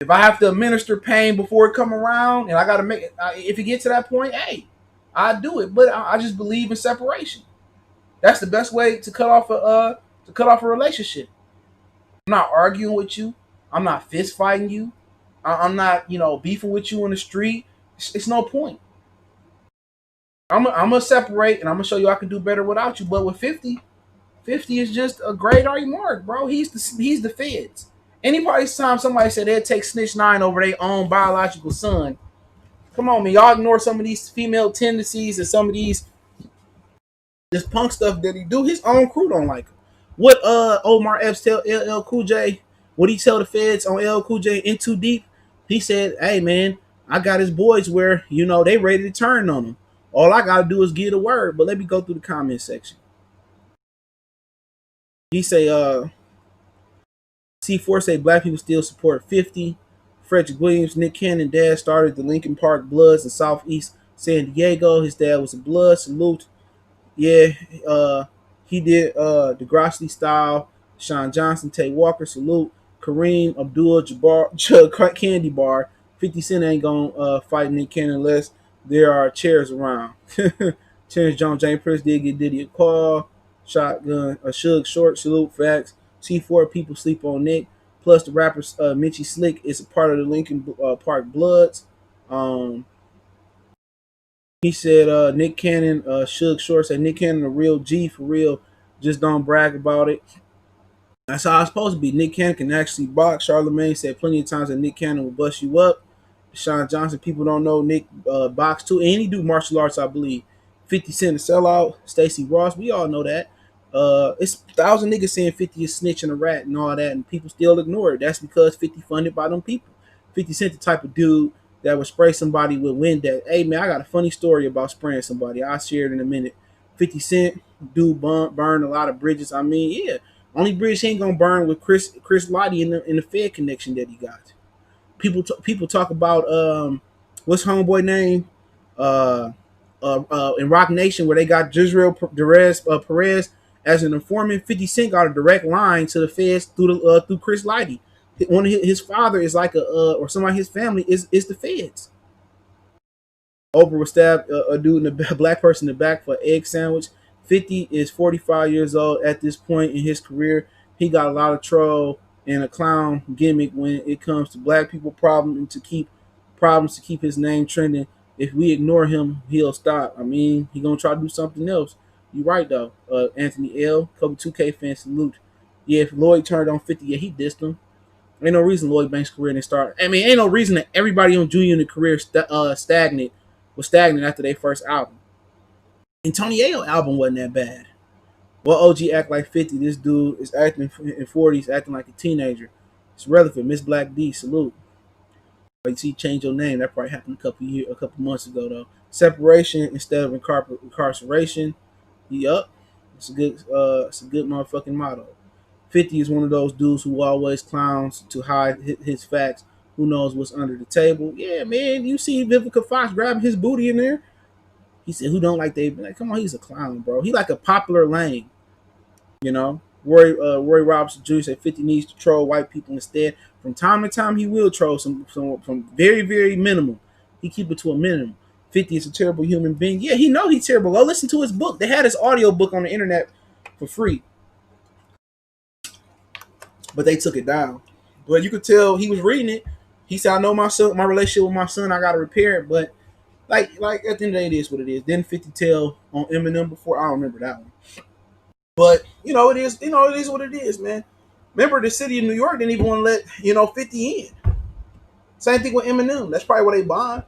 S1: If I have to administer pain before it come around, and I got to make it, if it gets to that point, hey, I do it. But I just believe in separation. That's the best way to cut off a relationship. I'm not arguing with you. I'm not fist fighting you. I'm not beefing with you in the street. It's no point. I'm gonna separate and I'm gonna show you I can do better without you. But with 50, 50 is just a grade R mark, bro. He's the feds. Any time somebody said they'd take snitch nine over their own biological son, come on, man. Y'all ignore some of these female tendencies and some of this punk stuff that he do. His own crew don't like him. What Omar Epps tell LL Cool J? What he tell the feds on LL Cool J in Too Deep? He said, "Hey man, I got his boys where they ready to turn on him. All I gotta do is give the word." But let me go through the comment section. He say, C4 say black people still support 50. Frederick Williams, Nick Cannon dad started the Lincoln Park Bloods in Southeast San Diego. His dad was a blood. Salute. Yeah, he did the Degrassi style. Sean Johnson, Tay Walker, salute. Kareem Abdul-Jabbar, Candy Bar. 50 Cent ain't gonna fight Nick Cannon unless there are chairs around. Terrence Jones, James Prince did get Diddy a call. Shotgun, a Suge Short, salute, facts. C4 people sleep on Nick. Plus the rapper Mitchie Slick is a part of the Lincoln Park Bloods. He said Nick Cannon, Suge Short said Nick Cannon a real G for real. Just don't brag about it. That's how it's supposed to be. Nick Cannon can actually box. Charlemagne said plenty of times that Nick Cannon will bust you up. Sean Johnson, people don't know Nick box too. And he do martial arts, I believe. 50 Cent a sellout. Stacey Ross, we all know that. It's 1,000 niggas saying 50 is snitching a rat and all that, and people still ignore it. That's because 50 funded by them people. 50 Cent the type of dude that would spray somebody with wind that, hey man, I got a funny story about spraying somebody. I'll share it in a minute. 50 Cent, dude burn a lot of bridges. I mean, yeah. Only bridge he ain't gonna burn with Chris Lottie in the Fed connection that he got. People talk about what's homeboy name? In Rock Nation where they got Jisrael Perez as an informant. 50 Cent got a direct line to the feds through Chris Lighty. One of his father is like or somebody in his family is the feds. Oprah was stabbed a dude in the black person in the back for an egg sandwich. 50 is 45 years old at this point in his career. He got a lot of troll and a clown gimmick when it comes to black people problems to keep his name trending. If we ignore him, he'll stop. I mean, he gonna try to do something else. You right though. Anthony L. Couple 2K fans salute. Yeah, if Lloyd turned on 50, yeah, he dissed him. Ain't no reason Lloyd Banks' career didn't start. I mean, ain't no reason that everybody on Junior in the career was stagnant after their first album. And Tony Ayo album wasn't that bad. Well, OG act like 50. This dude is acting in 40s, acting like a teenager. It's relevant. Miss Black D, salute. Like, see, change your name. That probably happened a couple months ago though. Separation instead of incarceration. Yup, it's a good motherfucking motto. 50 is one of those dudes who always clowns to hide his facts. Who knows what's under the table? Yeah, man. You see Vivica Fox grabbing his booty in there. He said, "Who don't like they?" Like, come on, he's a clown, bro. He like a popular lane, you know. Roy Robinson Jr. said 50 needs to troll white people instead. From time to time, he will troll some from very, very minimum. He keep it to a minimum. 50 is a terrible human being. Yeah, he know he's terrible. Go listen to his book. They had his audio book on the internet for free, but they took it down. But you could tell he was reading it. He said, "I know my relationship with my son. I got to repair it." But like at the end of the day, it is what it is. Didn't 50 tell on Eminem before? I don't remember that one. But it is. It is what it is, man. Remember, the city of New York didn't even want to let 50 in. Same thing with Eminem. That's probably what they buying.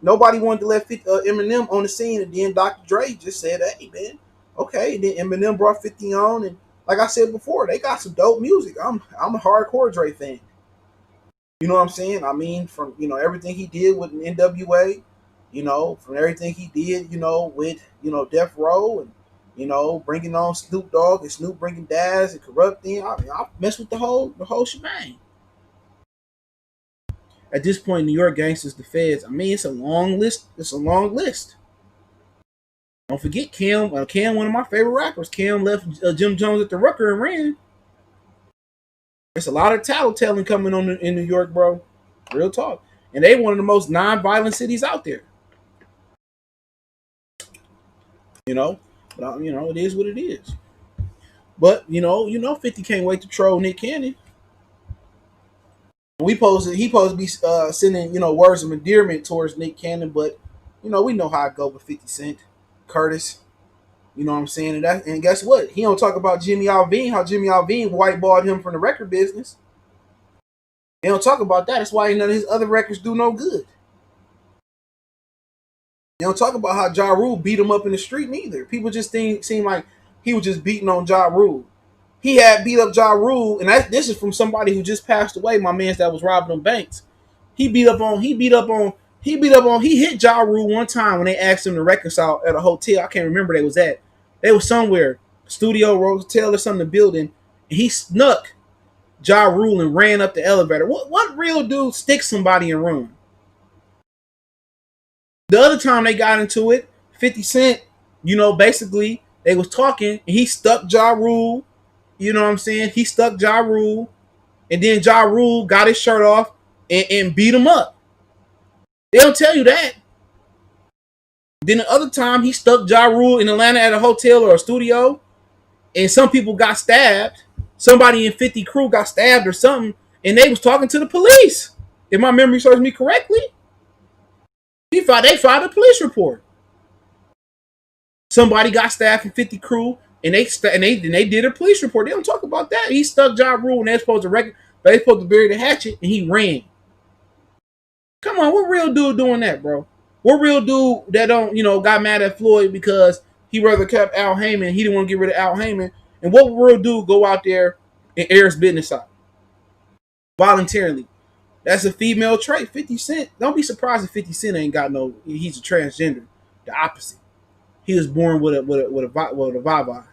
S1: Nobody wanted to let Eminem on the scene, and then Dr. Dre just said, "Hey, man, okay." And then Eminem brought 50 on, and like I said before, they got some dope music. I'm a hardcore Dre fan. You know what I'm saying? I mean, from everything he did with NWA, from everything he did, with Death Row, and bringing on Snoop Dogg and Snoop bringing Daz and Corrupting. I mean, I mess with the whole shebang. At this point, New York gangsters, the feds. I mean, it's a long list. It's a long list. Don't forget Cam. Cam, one of my favorite rappers. Cam left Jim Jones at the Rucker and ran. There's a lot of tattletelling coming on in New York, bro. Real talk. And they one of the most non-violent cities out there. But it is what it is. But 50 can't wait to troll Nick Cannon. He supposed to be sending words of endearment towards Nick Cannon, but we know how it go with 50 Cent, Curtis. You know what I'm saying? And guess what? He don't talk about Jimmy Iovine, how Jimmy Iovine whiteballed him from the record business. They don't talk about that. That's why none of his other records do no good. They don't talk about how Ja Rule beat him up in the street neither. People just seem like he was just beating on Ja Rule. He had beat up Ja Rule, and this is from somebody who just passed away. My man's that was robbing them banks. He hit Ja Rule one time when they asked him to reconcile at a hotel. I can't remember where they was at. They was somewhere, studio, hotel or something, the building, and he snuck Ja Rule and ran up the elevator. What real dude sticks somebody and run? The other time they got into it, 50 Cent, basically they was talking and he stuck Ja Rule. You know what I'm saying? He stuck Ja Rule, and then Ja Rule got his shirt off and beat him up. They don't tell you that. Then the other time he stuck Ja Rule in Atlanta at a hotel or a studio, and some people got stabbed. Somebody in 50 crew got stabbed or something, and they was talking to the police. If my memory serves me correctly, they filed a police report. Somebody got stabbed in 50 crew, and they did a police report. They don't talk about that. He stuck Ja Rule, and they're supposed to bury the hatchet, and he ran. Come on, what real dude doing that, bro? What real dude that don't got mad at Floyd because he rather kept Al Heyman? He didn't want to get rid of Al Heyman. And what real dude go out there and air his business out voluntarily? That's a female trait. 50 Cent. Don't be surprised if 50 Cent ain't got no. He's a transgender. The opposite. He was born with a vibe.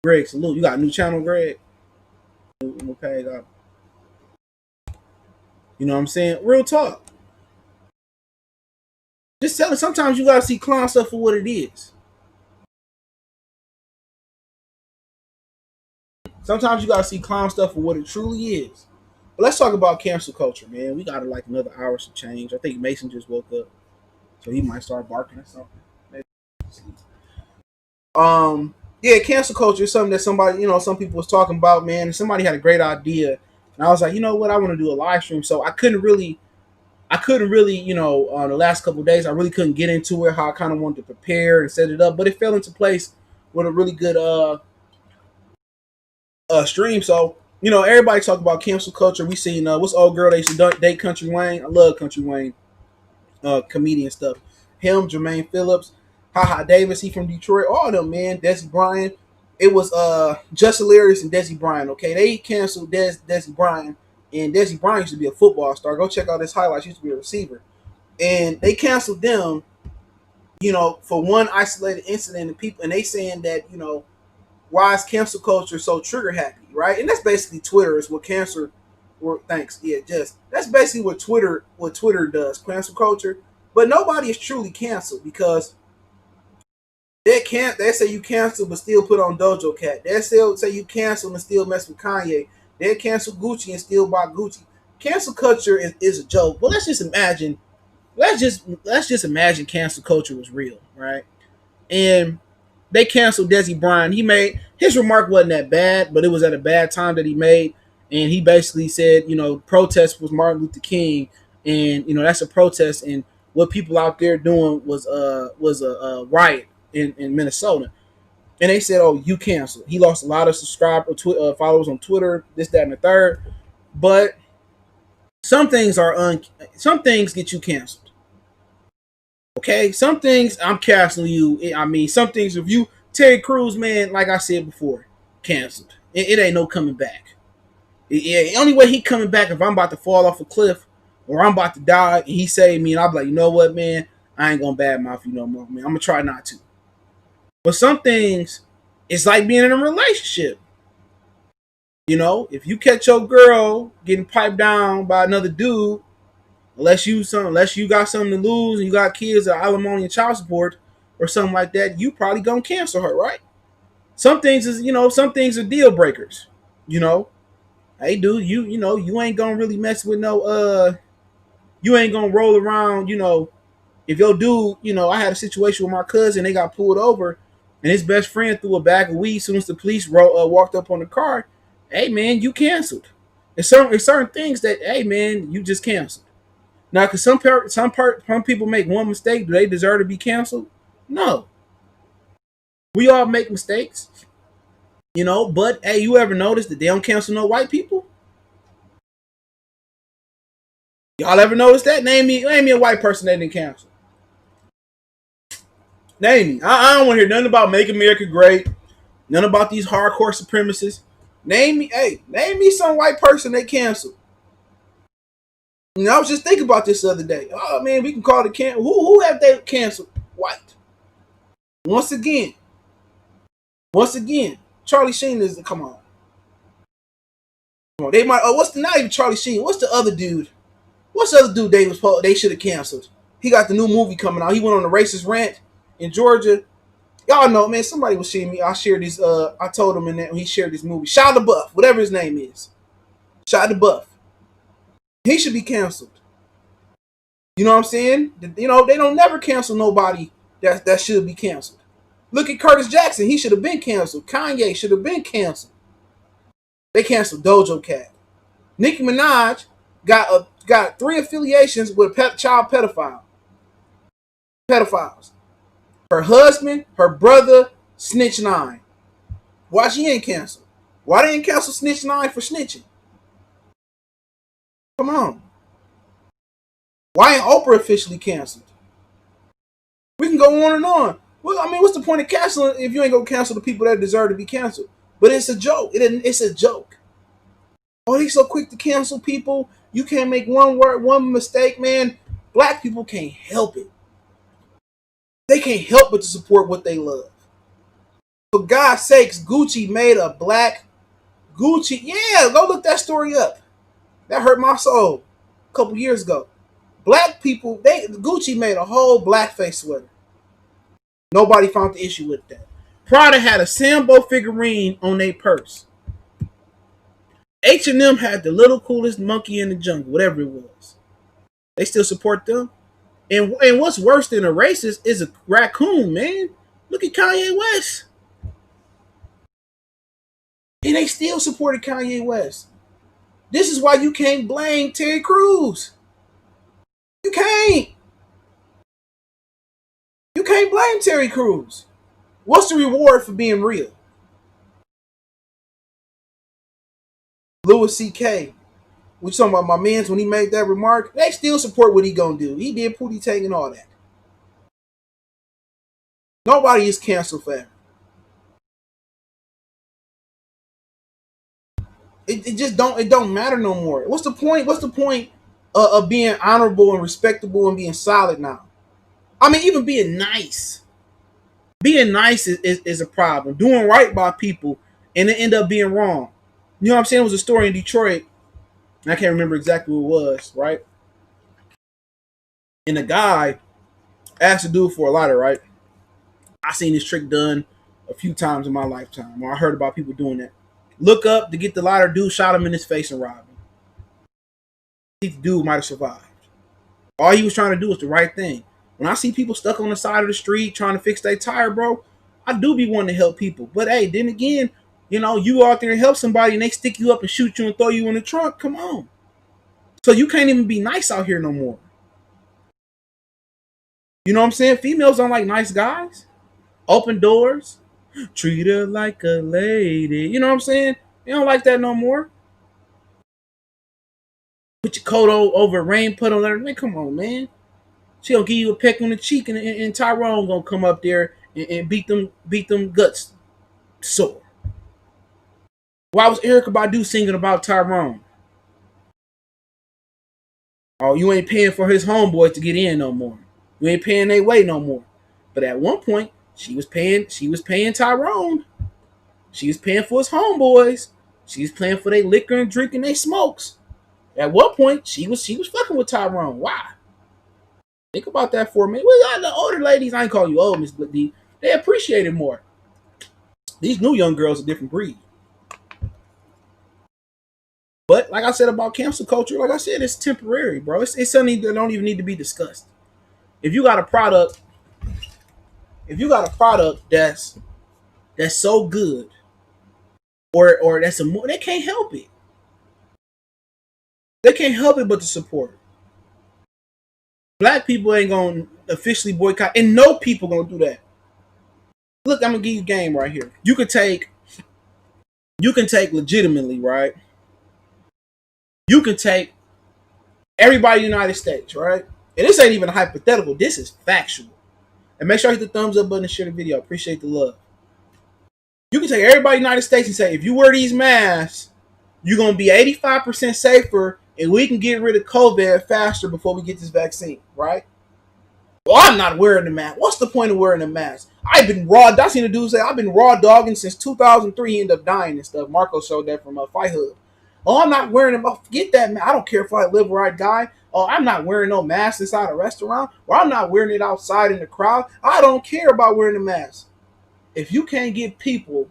S1: Greg, salute. You got a new channel, Greg? Okay. You know what I'm saying? Real talk. Just tell it. Sometimes you gotta see clown stuff for what it is. Sometimes you gotta see clown stuff for what it truly is. But let's talk about cancel culture, man. We got like another hour to change. I think Mason just woke up, so he might start barking or something. Maybe. Yeah, cancel culture is something that somebody, some people was talking about, man. And somebody had a great idea, and I was like, you know what, I want to do a live stream. So I couldn't really, the last couple of days, I really couldn't get into it how I kind of wanted to prepare and set it up, but it fell into place with a really good stream. So everybody talk about cancel culture. We seen what's old girl they used to date Country Wayne. I love Country Wayne, comedian stuff. Him, Jermaine Phillips, Haha Davis, he from Detroit. All of them, man. Desi Bryant. It was Just Hilarious and Desi Bryant. Okay, they canceled Desi Bryant, and Desi Bryant used to be a football star. Go check out his highlights. He used to be a receiver, and they canceled them. For one isolated incident, and they saying that why is cancel culture so trigger happy, right? And that's basically Twitter is what cancer. Thanks, yeah, just that's basically what Twitter does, cancel culture. But nobody is truly canceled because they say you cancel but still put on Dojo Cat. They still say you cancel and still mess with Kanye. They cancel Gucci and still buy Gucci. Cancel culture is a joke. But let's just imagine. Let's just imagine cancel culture was real, right? And they canceled Desi Bryant. He made his remark wasn't that bad, but it was at a bad time that he made. And he basically said, protest was Martin Luther King, and that's a protest. And what people out there doing was a riot in Minnesota. And they said, "Oh, you canceled." He lost a lot of followers on Twitter, this, that, and the third. But Some things are some things get you canceled. Okay, some things I'm canceling you. I mean, some things if you Terry Crews, man, like I said before, canceled. It ain't no coming back. The only way he coming back if I'm about to fall off a cliff or I'm about to die and he saved me and I'm like, you know what, man, I ain't gonna badmouth you no more, man. I'm gonna try not to. But some things, it's like being in a relationship. You know, if you catch your girl getting piped down by another dude, unless you got something to lose and you got kids or alimony and child support or something like that, you probably gonna cancel her, right? Some things is some things are deal breakers. You know, hey dude, you ain't gonna really mess with no you ain't gonna roll around, if your dude, I had a situation with my cousin, they got pulled over, and his best friend threw a bag of weed. As soon as the police walked up on the car, hey man, you canceled. It's certain things that, hey man, you just canceled. Now, because some people make one mistake, do they deserve to be canceled? No, we all make mistakes, But hey, you ever notice that they don't cancel no white people? Y'all ever notice that? Name me a white person they didn't cancel. Name me. I don't want to hear nothing about Make America Great. None about these hardcore supremacists. Name me some white person they canceled. And I was just thinking about this the other day. Oh man, we can call it cancel. Who have they canceled? White. Once again, Charlie Sheen is come on. Come on. They might. Oh, what's the not even Charlie Sheen? What's the other dude? What's the other dude they should have canceled? He got the new movie coming out. He went on a racist rant in Georgia. Y'all know, man. Somebody was seeing me. I shared this. I told him in that he shared this movie. Shia LaBeouf, whatever his name is. Shia LaBeouf. He should be canceled. You know what I'm saying? They don't never cancel nobody that should be canceled. Look at Curtis Jackson. He should have been canceled. Kanye should have been canceled. They canceled Dojo Cat. Nicki Minaj got 3 affiliations with child pedophiles. Her husband, her brother, Snitch 9. Why she ain't canceled? Why they ain't cancel Snitch 9 for snitching? Come on. Why ain't Oprah officially canceled? We can go on and on. Well, I mean, what's the point of canceling if you ain't gonna cancel the people that deserve to be canceled? But it's a joke. It's a joke. Oh, they so quick to cancel people. You can't make one mistake, man. Black people can't help it. They can't help but to support what they love. For God's sakes, Gucci made a black Gucci. Yeah, go look that story up. That hurt my soul a couple years ago. Black people, Gucci made a whole blackface sweater. Nobody found the issue with that. Prada had a Sambo figurine on their purse. H&M had the little coolest monkey in the jungle, whatever it was. They still support them. And what's worse than a racist is a raccoon, man. Look at Kanye West. And they still supported Kanye West. This is why you can't blame Terry Crews. You can't. You can't blame Terry Crews. What's the reward for being real? Louis C.K. We talking about my mans when he made that remark. They still support what he gonna do. He did Pootie Tang and all that. Nobody is canceled forever. It just don't matter no more. What's the point? What's the point of being honorable and respectable and being solid now? I mean, even being nice. Being nice is a problem. Doing right by people and it end up being wrong. You know what I'm saying? It was a story in Detroit. I can't remember exactly who it was, right? And the guy asked the dude for a lighter, right? I seen this trick done a few times in my lifetime, or I heard about people doing that. Look up to get the lighter, dude shot him in his face and robbed him. The dude might have survived. All he was trying to do was the right thing. When I see people stuck on the side of the street trying to fix their tire, bro, I do be wanting to help people. But hey, then again, you go out there and help somebody and they stick you up and shoot you and throw you in the trunk. Come on. So you can't even be nice out here no more. You know what I'm saying? Females don't like nice guys. Open doors. Treat her like a lady. You know what I'm saying? They don't like that no more. Put your coat over rain, put on her. Man, come on, man. She gonna give you a peck on the cheek, and Tyrone gonna come up there and beat them guts sore. Why was Erica Badu singing about Tyrone? Oh, you ain't paying for his homeboys to get in no more. You ain't paying their way no more. But at one point, she was paying. She was paying Tyrone. She was paying for his homeboys. She was paying for their liquor and drinking their smokes. At one point, she was fucking with Tyrone. Why? Think about that for a minute. We got the older ladies. I ain't calling you old, Miss D. They appreciate it more. These new young girls are a different breed. But like I said about cancel culture, like I said, it's temporary, bro. It's something that don't even need to be discussed. If you got a product, if you got a product that's so good, or that's a more, they can't help it. They can't help it but to support. Black people ain't gonna officially boycott, and no people gonna do that. Look, I'm gonna give you a game right here. You can take legitimately, right? You can take everybody in the United States, right? And this ain't even a hypothetical. This is factual. And make sure you hit the thumbs up button and share the video. Appreciate the love. You can take everybody in the United States and say, if you wear these masks, you're gonna be 85% safer, and we can get rid of COVID faster before we get this vaccine, right? Well, I'm not wearing the mask. What's the point of wearing a mask? I seen a dude say, I've been raw dogging since 2003. He ended up dying and stuff. Marco showed that from a Fight Hub. Oh, I'm not wearing them. Oh, forget that, man. I don't care if I live or I die. Oh, I'm not wearing no mask inside a restaurant, or I'm not wearing it outside in the crowd. I don't care about wearing a mask. If you can't get people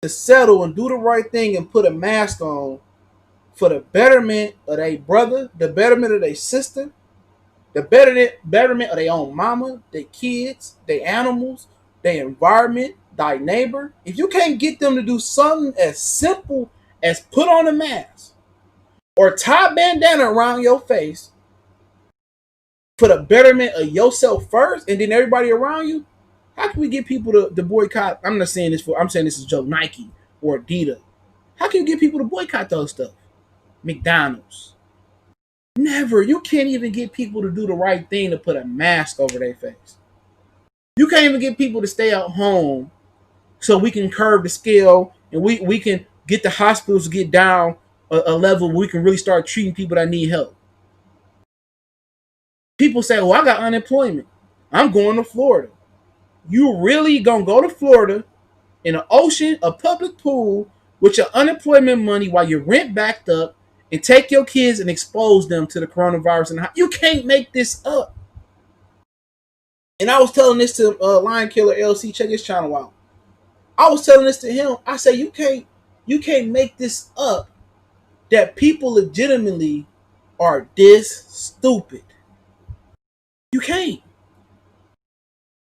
S1: to settle and do the right thing and put a mask on for the betterment of their brother, the betterment of their sister, the betterment of their own mama, their kids, their animals, their environment, thy neighbor. If you can't get them to do something as simple as put on a mask or tie a bandana around your face for the betterment of yourself first and then everybody around you, how can we get people to boycott? I'm saying this is a joke, Nike or Adidas. How can you get people to boycott those stuff? McDonald's. Never. You can't even get people to do the right thing to put a mask over their face. You can't even get people to stay at home so we can curb the scale and we can get the hospitals to get down a level where we can really start treating people that need help. People say, well, I got unemployment. I'm going to Florida. You really gonna go to Florida in an ocean, a public pool with your unemployment money while your rent backed up and take your kids and expose them to the coronavirus? And you can't make this up. And I was telling this to Lion Killer LC. Check his channel out. I was telling this to him. I say you can't make this up. That people legitimately are this stupid. You can't.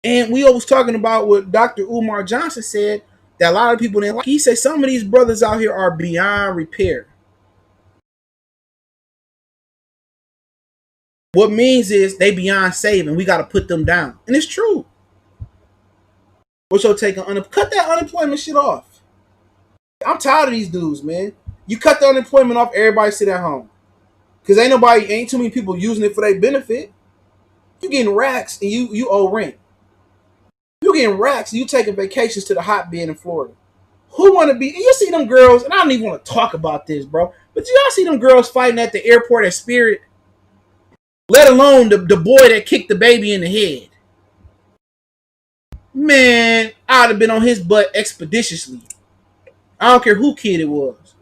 S1: And we always talking about what Dr. Umar Johnson said that a lot of people didn't like. He said some of these brothers out here are beyond repair. What means is they beyond saving. We got to put them down, and it's true. What's your take on cut that unemployment shit off? I'm tired of these dudes, man. You cut the unemployment off, everybody sit at home. Cause ain't too many people using it for their benefit. You getting racks and you owe rent. You getting racks and you taking vacations to the hotbed in Florida. Who want to be? And you see them girls, and I don't even want to talk about this, bro. But y'all see them girls fighting at the airport at Spirit. Let alone the boy that kicked the baby in the head. Man, I'd have been on his butt expeditiously. I don't care who kid it was.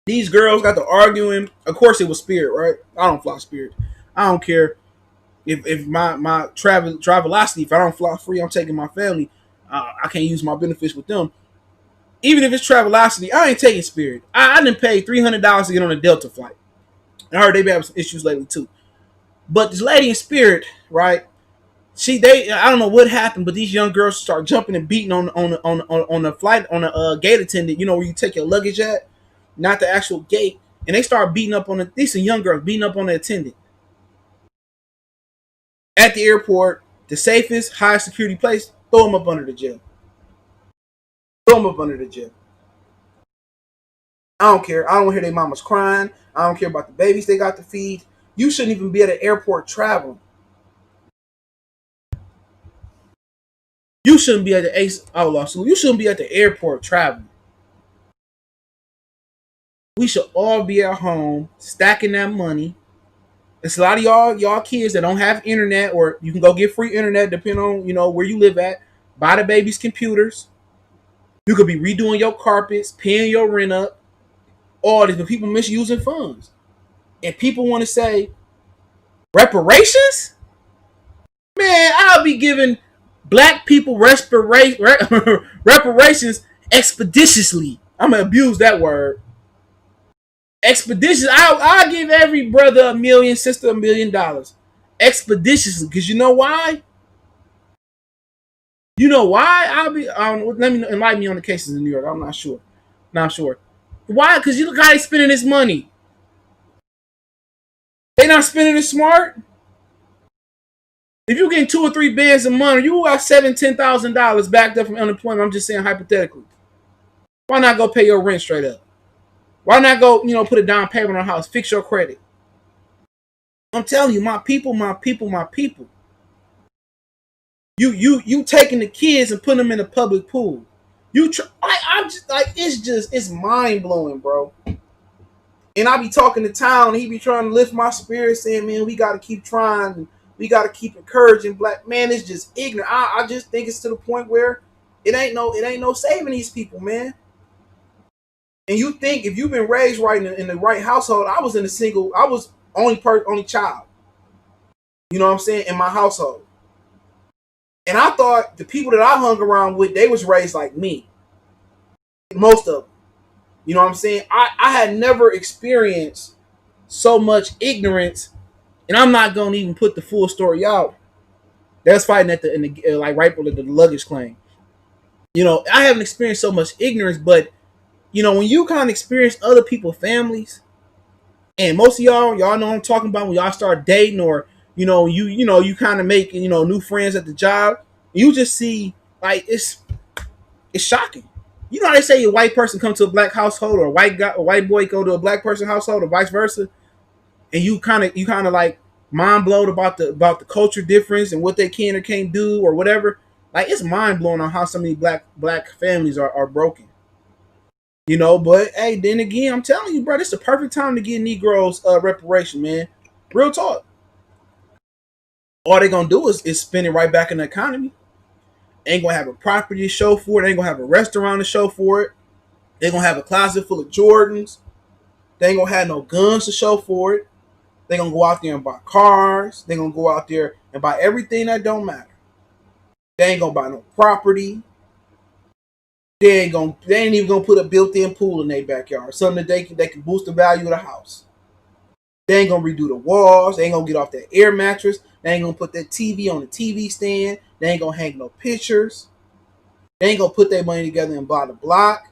S1: These girls got to arguing. Of course, it was Spirit, right? I don't fly Spirit. I don't care if my travelocity. If I don't fly free, I'm taking my family. I can't use my benefits with them. Even if it's Travelocity, I ain't taking Spirit. I didn't pay $300 to get on a Delta flight. I heard they've been having some issues lately too. But this lady in Spirit, right? I don't know what happened, but these young girls start jumping and beating on the flight on the gate attendant. You know where you take your luggage at, not the actual gate, and they start beating up on these are young girls beating up on the attendant at the airport, the safest, highest security place. Throw them up under the jail. Throw them up under the jail. I don't care. I don't hear their mamas crying. I don't care about the babies they got to feed. You shouldn't even be at an airport traveling. You shouldn't be at the Ace Outlaw School. You shouldn't be at the airport traveling. We should all be at home stacking that money. It's a lot of y'all kids that don't have internet, or you can go get free internet depending on where you live at. Buy the babies computers. You could be redoing your carpets, paying your rent up, all this, but people misusing funds. And people want to say reparations? Man, I'll be giving black people reparations expeditiously. I'm gonna abuse that word. Expeditious. I'll give every brother a million, sister $1 million. Expeditiously. Because you know why? You know why? Let me enlighten me on the cases in New York. I'm not sure. Not sure. Why? Because you look how they spending this money. They not spending it smart. If you getting 2 or 3 bands a month, you got $7,000, $10,000 backed up from unemployment. I'm just saying hypothetically. Why not go pay your rent straight up? Why not go, put a down payment on a house, fix your credit? I'm telling you, my people, my people, my people. You taking the kids and putting them in a public pool. I'm just like it's mind blowing, bro. And I be talking to Town, and he be trying to lift my spirit, saying, "Man, we got to keep trying. We got to keep encouraging black man." It's just ignorant. I just think it's to the point where it ain't no saving these people, man. And you think if you've been raised right in the right household, I was only child. You know what I'm saying, in my household. And I thought the people that I hung around with, they was raised like me. Most of them. You know what I'm saying? I had never experienced so much ignorance, and I'm not gonna even put the full story out. That's fighting at the like right below the luggage claim. I haven't experienced so much ignorance, but when you kind of experience other people's families, and most of y'all know what I'm talking about when y'all start dating, or you kind of make new friends at the job, you just see like it's shocking. You know how they say a white person come to a black household, or a white boy go to a black person household, or vice versa, and you kind of like mind blown about the culture difference and what they can or can't do or whatever. Like it's mind blowing on how so many black families are broken. But hey, then again, I'm telling you, bro, this is the perfect time to get Negroes reparation, man. Real talk. All they gonna do is spend it right back in the economy. Ain't gonna have a property to show for it. Ain't gonna have a restaurant to show for it. They gonna have a closet full of Jordans. They ain't gonna have no guns to show for it. They gonna go out there and buy cars. They gonna go out there and buy everything that don't matter. They ain't gonna buy no property. They ain't even gonna put a built-in pool in their backyard. Something that they can boost the value of the house. They ain't gonna redo the walls. They ain't gonna get off that air mattress. They ain't gonna put that TV on the TV stand. They ain't gonna hang no pictures. They ain't gonna put their money together and buy the block.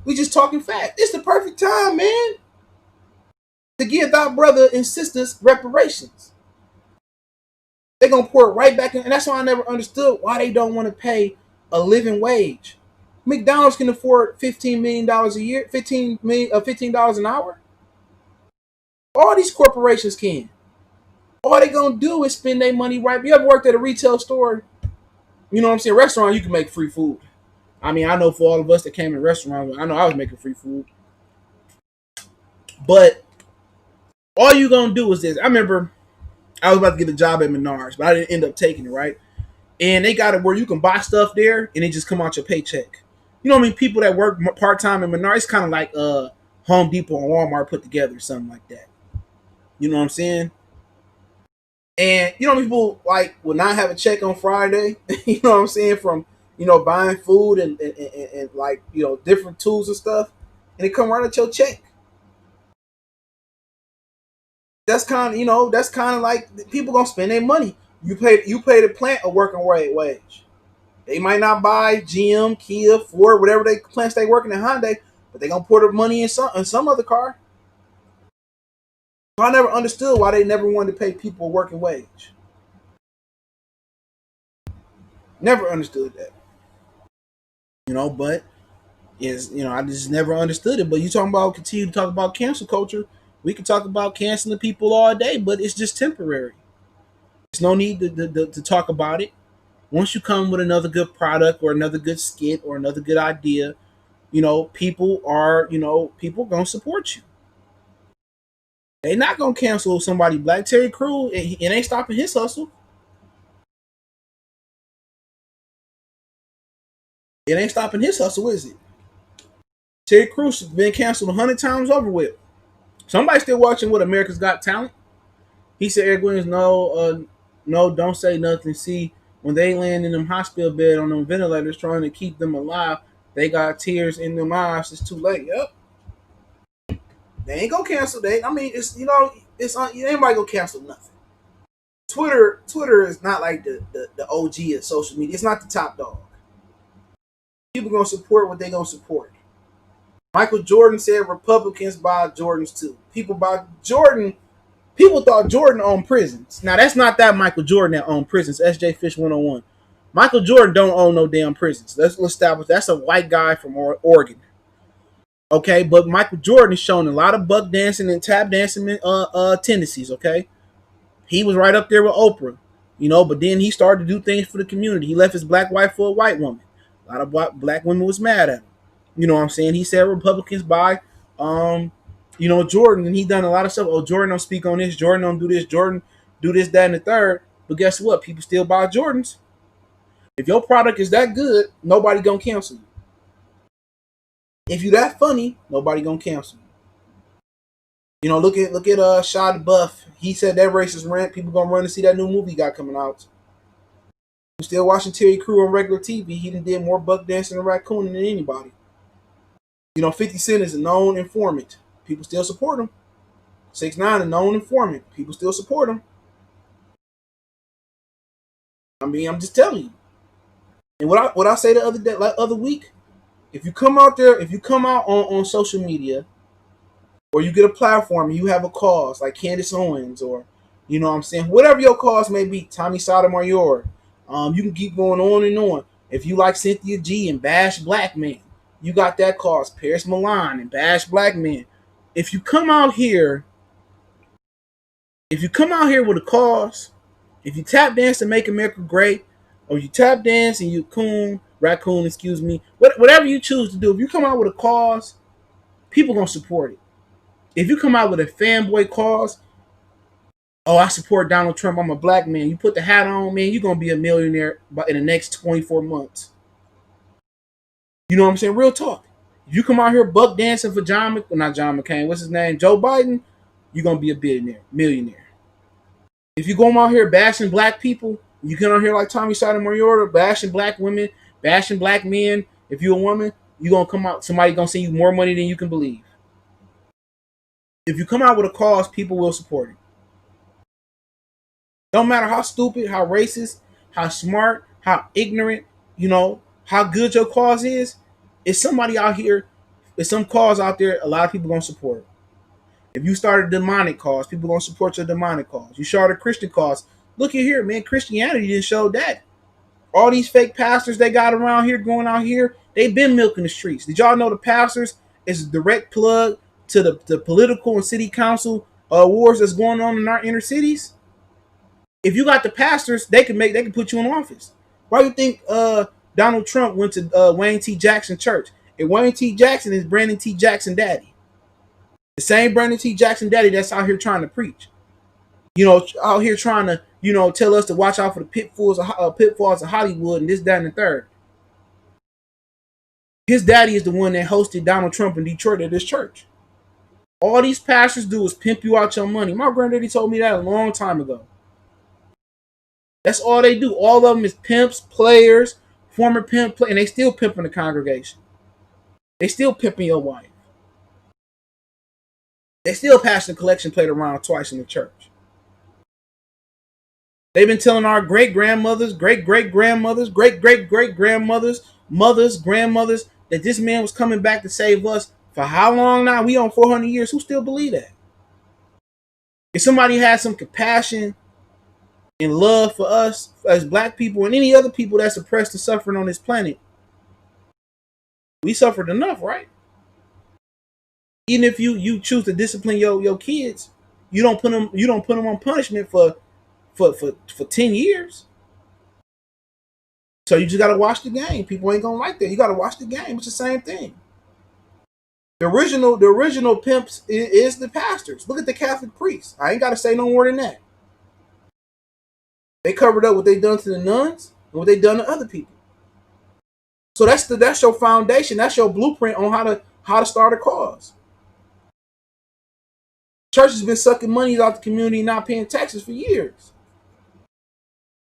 S1: We just talking fact. It's the perfect time, man, to give our brother and sisters reparations. They're gonna pour it right back in, and that's why I never understood why they don't want to pay a living wage. McDonald's can afford $15 million a year, 15 million, $15 an hour. All these corporations can. All they gonna do is spend their money right. You ever worked at a retail store? You know what I'm saying? Restaurant, you can make free food. I mean, I know for all of us that came in restaurants, I know I was making free food. But all you gonna do is this. I remember I was about to get a job at Menards, but I didn't end up taking it, right? And they got it where you can buy stuff there and it just come out your paycheck. You know what I mean? People that work part time in Menards, it's kind of like Home Depot and Walmart put together, or something like that. You know what I'm saying? And people like will not have a check on Friday. You know what I'm saying? From buying food and like different tools and stuff, and it come right at your check. That's kind of like people gonna spend their money. You pay the plant a working wage. They might not buy GM, Kia, Ford, whatever they plants they working in Hyundai, but they gonna pour the money in some other car. I never understood why they never wanted to pay people a working wage. Never understood that. But Is I just never understood it. But you talking about continue to talk about cancel culture. We can talk about canceling people all day, but it's just temporary. There's no need to talk about it. Once you come with another good product or another good skit or another good idea, people gonna support you. They not gonna cancel somebody black. Terry Crews, it ain't stopping his hustle. It ain't stopping his hustle, is it? Terry Crews has been canceled 100 times over with. Somebody still watching what America's Got Talent. He said, Eric Williams, no, don't say nothing. See, when they land in them hospital bed on them ventilators trying to keep them alive, they got tears in their eyes. It's too late. Yep. They ain't gonna cancel. I mean, it's anybody gonna cancel nothing. Twitter is not like the OG of social media. It's not the top dog. People gonna support what they gonna support. Michael Jordan said Republicans buy Jordans too. People buy Jordan. People thought Jordan owned prisons. Now that's not that Michael Jordan that owned prisons. SJ Fish 101. Michael Jordan don't own no damn prisons. Let's establish that's a white guy from Oregon. Okay, but Michael Jordan has shown a lot of buck dancing and tap dancing tendencies. Okay, he was right up there with Oprah, but then he started to do things for the community. He left his black wife for a white woman. A lot of black women was mad at him. You know what I'm saying? He said Republicans buy, Jordan, and he done a lot of stuff. Oh, Jordan don't speak on this. Jordan don't do this. Jordan do this, that, and the third. But guess what? People still buy Jordans. If your product is that good, nobody gonna cancel you. If you that funny, nobody gonna cancel you. Look at Shia Buff. He said that racist rant. People gonna run to see that new movie got coming out. I'm still watching Terry Crews on regular TV. He did more buck dancing and raccoon than anybody. 50 Cent is a known informant. People still support him. 6ix9ine, a known informant. People still support him. I mean, I'm just telling you. And what I say the other week, if you come out on social media, or you get a platform and you have a cause like Candace Owens, or what I'm saying, whatever your cause may be, Tommy Sotomayor, you can keep going on and on. If you like Cynthia G and bash black men, you got that cause. Paris Milan and bash black men. If you come out here with a cause, if you tap dance to make America great, or you tap dance and you raccoon, excuse me, whatever you choose to do, if you come out with a cause, people gonna support it. If you come out with a fanboy cause, oh, I support Donald Trump, I'm a black man, you put the hat on, man, you're gonna be a millionaire in the next 24 months. You know what I'm saying? Real talk. If you come out here buck dancing for not John McCain, what's his name? Joe Biden, you're gonna be a millionaire. If you go out here bashing black people, you get on here like Tommy Sotomayor, bashing black women, bashing black men. If you're a woman, you're gonna come out, somebody gonna send you more money than you can believe. If you come out with a cause, people will support it. Don't matter how stupid, how racist, how smart, how ignorant, how good your cause is. It's somebody out here, there's some cause out there, a lot of people gonna support. If you start a demonic cause, people gonna support your demonic cause. You start a Christian cause. Look at here, man. Christianity didn't show that. All these fake pastors they got around here, going out here, they've been milking the streets. Did y'all know the pastors is a direct plug to the political and city council wars that's going on in our inner cities? If you got the pastors, they can put you in office. Why do you think Donald Trump went to Wayne T. Jackson Church? And Wayne T. Jackson is Brandon T. Jackson daddy. The same Brandon T. Jackson daddy that's out here trying to preach. Out here trying to, tell us to watch out for the pitfalls of Hollywood and this, that, and the third. His daddy is the one that hosted Donald Trump in Detroit at this church. All these pastors do is pimp you out your money. My granddaddy told me that a long time ago. That's all they do. All of them is pimps, players, former pimp, and they still pimping the congregation. They still pimping your wife. They still passing the collection plate around twice in the church. They've been telling our great-grandmothers, great-great-grandmothers, great-great-great-grandmothers, mothers, grandmothers, that this man was coming back to save us. For how long now? We on 400 years. Who still believe that? If somebody had some compassion and love for us as black people and any other people that's oppressed and suffering on this planet, We suffered enough, right? Even if you choose to discipline your kids, you don't put them on punishment for 10 years. So you just gotta watch the game. People ain't gonna like that. You gotta watch the game. It's the same thing. The original pimps is the pastors. Look at the Catholic priests. I ain't gotta say no more than that. They covered up what they done to the nuns and what they done to other people. So that's your foundation. That's your blueprint on how to start a cause. Church has been sucking money out the community and not paying taxes for years.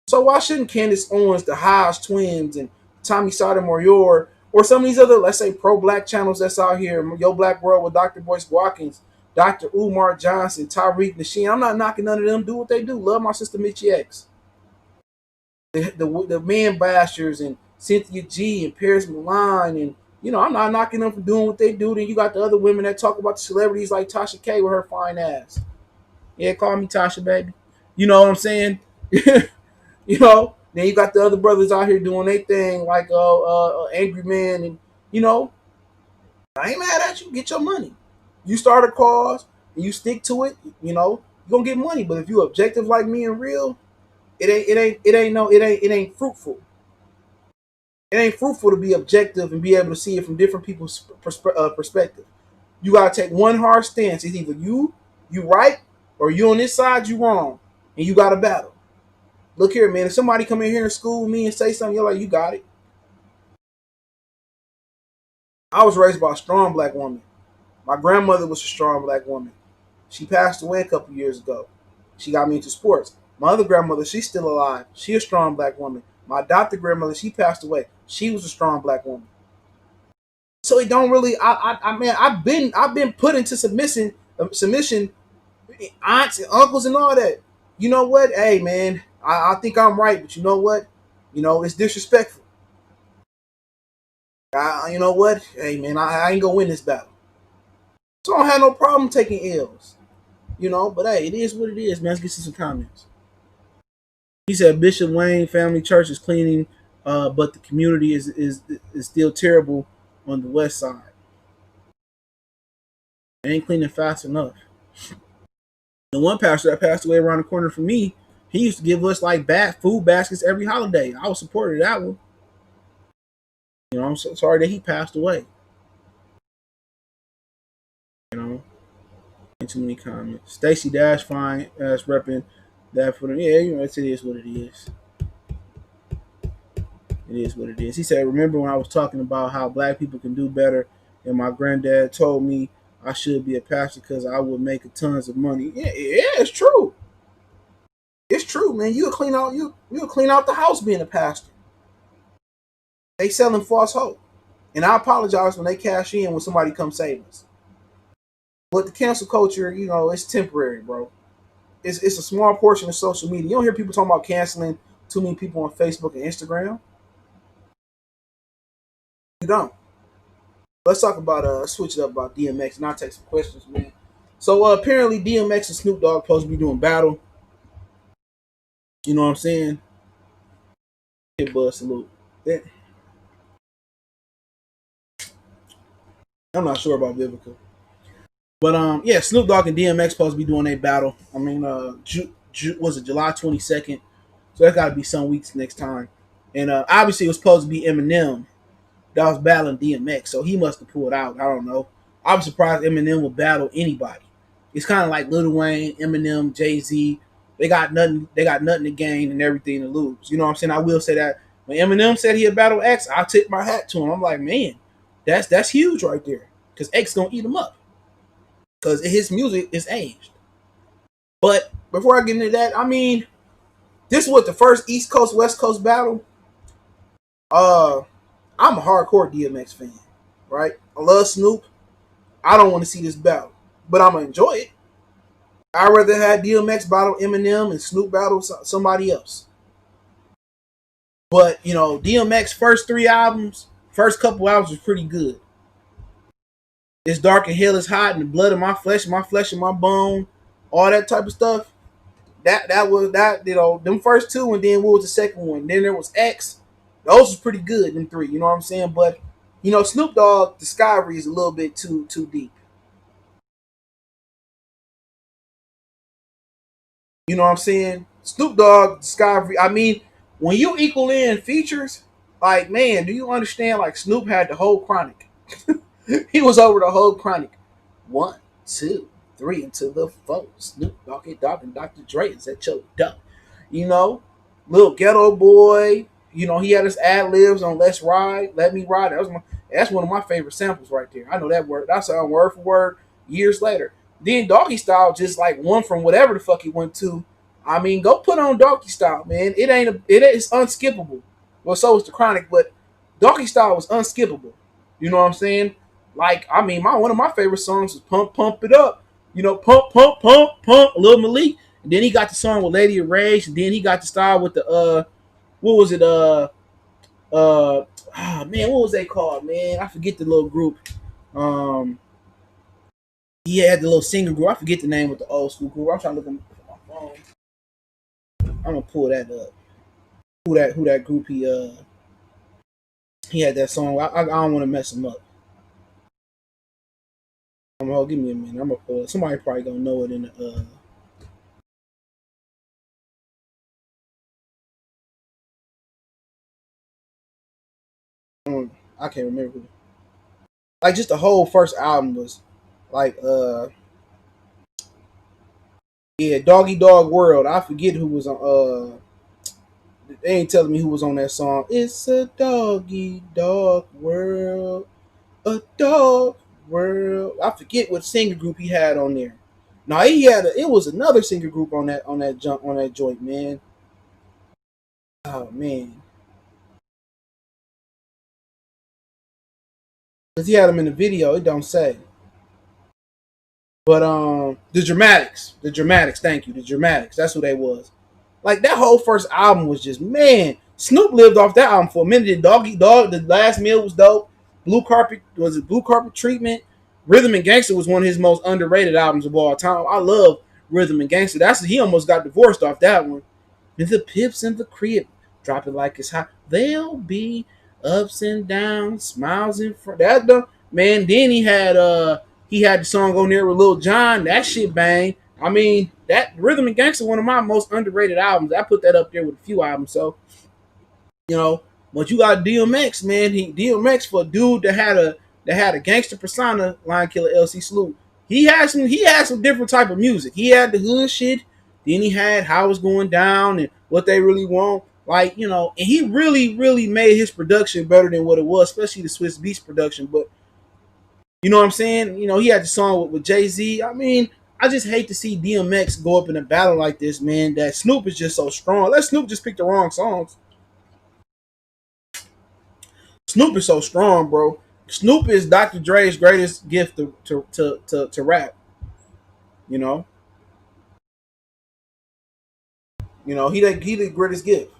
S1: So why shouldn't Candace Owens, the Hodge twins, and Tommy Sotomayor, or some of these other, let's say, pro-black channels that's out here, Yo Black World with Dr. Boyce Watkins, Dr. Umar Johnson, Tyreek Nasheem, I'm not knocking none of them. Do what they do. Love my sister Mitchie X. The man bashers and Cynthia G and Paris Milan, and I'm not knocking them for doing what they do. Then you got the other women that talk about the celebrities like Tasha K with her fine ass. Yeah, call me Tasha, baby. You know what I'm saying? Then you got the other brothers out here doing their thing, like Angry Man, and I ain't mad at you. Get your money. You start a cause and you stick to it. You're gonna get money. But if you objective like me and real, it ain't fruitful. It ain't fruitful to be objective and be able to see it from different people's perspective. You gotta take one hard stance. It's either you right, or you on this side, you wrong, and you got to battle. Look here, man. If somebody come in here and school me and say something, you're like, you got it. I was raised by a strong black woman. My grandmother was a strong black woman. She passed away a couple years ago. She got me into sports. My other grandmother, she's still alive. She a strong black woman. My adopted grandmother, she passed away. She was a strong black woman. So it don't really. I've been put into submission, aunts and uncles and all that. You know what? Hey, man, I think I'm right, but you know what? It's disrespectful. You know what? Hey, man, I ain't gonna win this battle. So I don't have no problem taking L's. But hey, it is what it is, man. Let's get to some comments. He said Bishop Wayne Family Church is cleaning, but the community is still terrible on the west side. They ain't cleaning fast enough. The one pastor that passed away around the corner from me, he used to give us like bad food baskets every holiday. I was supportive of that one. I'm so sorry that he passed away. You know, ain't too many comments. Stacy Dash fine as repping that for them. Yeah, it is what it is. It is what it is. He said, remember when I was talking about how black people can do better, and my granddad told me I should be a pastor because I would make tons of money. Yeah, it's true. It's true, man. You'll clean out the house being a pastor. They selling false hope. And I apologize when they cash in when somebody comes save us. But the cancel culture, it's temporary, bro. It's a small portion of social media. You don't hear people talking about canceling too many people on Facebook and Instagram. You don't. Let's talk about switch it up about DMX, and I'll take some questions, man. So apparently DMX and Snoop Dogg supposed to be doing battle. You know what I'm saying? Hit Buzz salute. Yeah. I'm not sure about Vivica. But yeah, Snoop Dogg and DMX supposed to be doing a battle. I mean, was it July 22nd? So that got to be some weeks next time. And obviously it was supposed to be Eminem that was battling DMX, so he must have pulled out. I don't know. I'm surprised Eminem would battle anybody. It's kind of like Lil Wayne, Eminem, Jay Z. They got nothing. They got nothing to gain and everything to lose. You know what I'm saying? I will say that when Eminem said he'd battle X, I tip my hat to him. I'm like, man, that's huge right there, because X gonna eat him up because his music is aged. But before I get into that, I mean, this was the first East Coast West Coast battle. Uh, I'm a hardcore DMX fan, right? I love Snoop. I don't want to see this battle, but I'm gonna enjoy it. I'd rather have DMX battle Eminem and Snoop battle somebody else. But DMX first three albums, first couple albums was pretty good. It's Dark and Hell is Hot and the blood of my flesh and my bone, all that type of stuff. That was that, them first two, and then what was the second one? Then there was X. Those was pretty good, them three, you know what I'm saying? But Snoop Dogg discovery is a little bit too deep. You know what I'm saying? Snoop Dogg discovery. I mean, when you equal in features, like man, do you understand? Like Snoop had the whole chronic. He was over the whole chronic. One, two, three, into the four. Snoop Dogg and Dr. Dre is at your door. You know, little ghetto boy. He had his ad libs on "Let's Ride," "Let Me Ride." That's one of my favorite samples right there. I know that word. That's a word for word. Years later, then Doggy Style just like one from whatever the fuck he went to. I mean, go put on Doggy Style, man. It is unskippable. Well, so is the Chronic, but Doggy Style was unskippable. You know what I'm saying? Like, I mean, my one of my favorite songs is "Pump Pump It Up." Pump Pump Pump Pump. Lil Malik. And then he got the song with Lady of Rage, and then he got the style with the what was it man, what was they called, man? I forget the little group. Um, he had the little singer group. I forget the name with the old school group. I'm trying to look on my phone. I'm gonna pull that up. Who that group he had that song. I don't want to mess him up. Give me a minute. I'm gonna pull it. Somebody probably gonna know it in the I can't remember. Like just the whole first album was like yeah, Doggy Dog World. I forget who was on they ain't telling me who was on that song. It's a doggy dog world. A dog world. I forget what singer group he had on there. No, it was another singer group on that joint, man. Oh man. Cause he had him in the video, it don't say. But the dramatics, thank you, the dramatics. That's who they was. Like that whole first album was just man. Snoop lived off that album for a minute. Doggy Dog, the last meal was dope. Blue Carpet Treatment. Rhythm and Gangster was one of his most underrated albums of all time. I love Rhythm and Gangster. He almost got divorced off that one. And the pips in the crib, drop it like it's hot. There'll be ups and downs, smiles in front. That the man. Then he had the song on there with Lil Jon. That shit bang. I mean, that Rhythm and Gangster one of my most underrated albums. I put that up there with a few albums. So you know, but you got DMX, man. DMX for a dude that had a gangster persona, Line Killer LC Salute. He had some different type of music. He had the hood shit, then he had how it's going down and what they really want. Like, and he really, really made his production better than what it was, especially the Swiss Beats production. But you know what I'm saying? He had the song with Jay-Z. I mean, I just hate to see DMX go up in a battle like this, man. That Snoop is just so strong. Let Snoop just pick the wrong songs. Snoop is so strong, bro. Snoop is Dr. Dre's greatest gift to rap. You know, he the greatest gift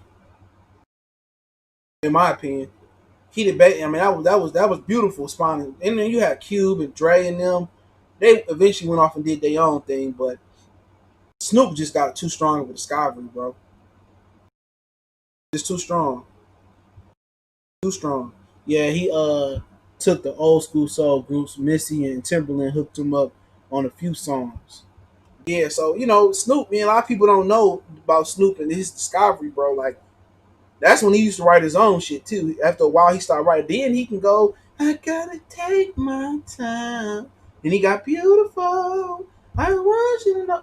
S1: in my opinion. He the best. I mean, that was beautiful spawning. And then you had Cube and Dre and them. They eventually went off and did their own thing, but Snoop just got too strong of a discovery, bro. Just too strong, too strong. Yeah, he took the old school soul groups, Missy and Timberland, hooked him up on a few songs. Yeah, so Snoop, man, a lot of people don't know about Snoop and his discovery, bro. Like that's when he used to write his own shit too. After a while, he started writing. Then he can go, I gotta take my time. Then he got beautiful. I want you to know,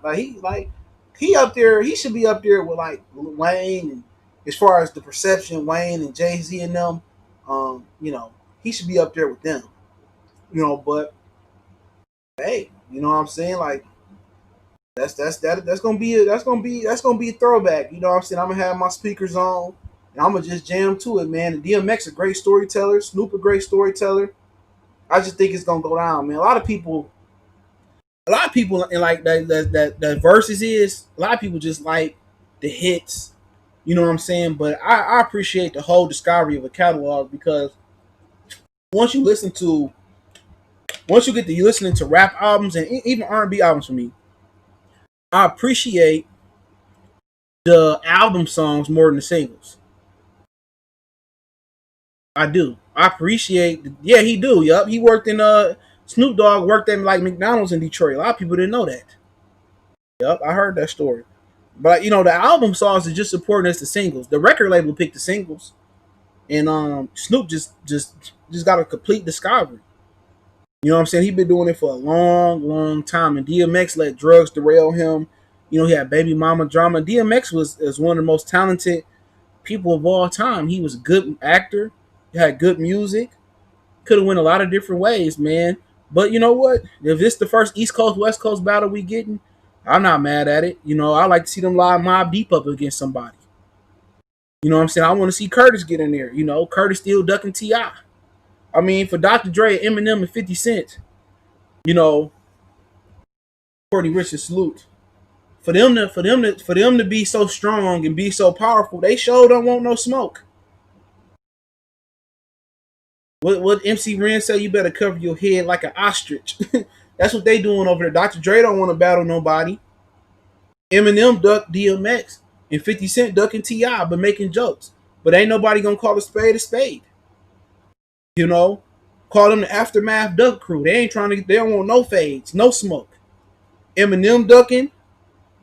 S1: he up there. He should be up there with like Wayne and as far as the perception, Wayne and Jay-Z and them. Um, you know, he should be up there with them. But hey, you know what I'm saying? Like that's gonna be a throwback. You know what I'm saying? I'm gonna have my speakers on and I'm gonna just jam to it, man. And DMX a great storyteller, Snoop a great storyteller. I just think it's gonna go down, man. A lot of people in like that verses is a lot of people just like the hits. You know what I'm saying? But I appreciate the whole discovery of a catalog because once you listen to once you get to you listening to rap albums and even R&B albums for me, I appreciate the album songs more than the singles. I do. I appreciate. Yeah, he do. Yup, he worked in Snoop Dogg worked at like McDonald's in Detroit. A lot of people didn't know that. Yup, I heard that story. But the album songs is just important as the singles. The record label picked the singles, and Snoop just got a complete discovery. You know what I'm saying? He been doing it for a long, long time. And DMX let drugs derail him. He had baby mama drama. DMX was one of the most talented people of all time. He was a good actor. He had good music. Could have went a lot of different ways, man. But you know what? If this the first East Coast West Coast battle we getting, I'm not mad at it. I like to see them live Mob Deep up against somebody. You know what I'm saying? I want to see Curtis get in there. Curtis still ducking T.I. I mean, for Dr. Dre, Eminem, and 50 Cent, you know, Courtney Richard salute. For them to be so strong and be so powerful, they sure don't want no smoke. What MC Ren say? You better cover your head like an ostrich. That's what they doing over there. Dr. Dre don't want to battle nobody. Eminem ducked DMX and 50 Cent ducking T.I. but making jokes. But ain't nobody gonna call a spade a spade. You know, call them the Aftermath Duck Crew. They ain't trying to. They don't want no fades, no smoke. Eminem ducking,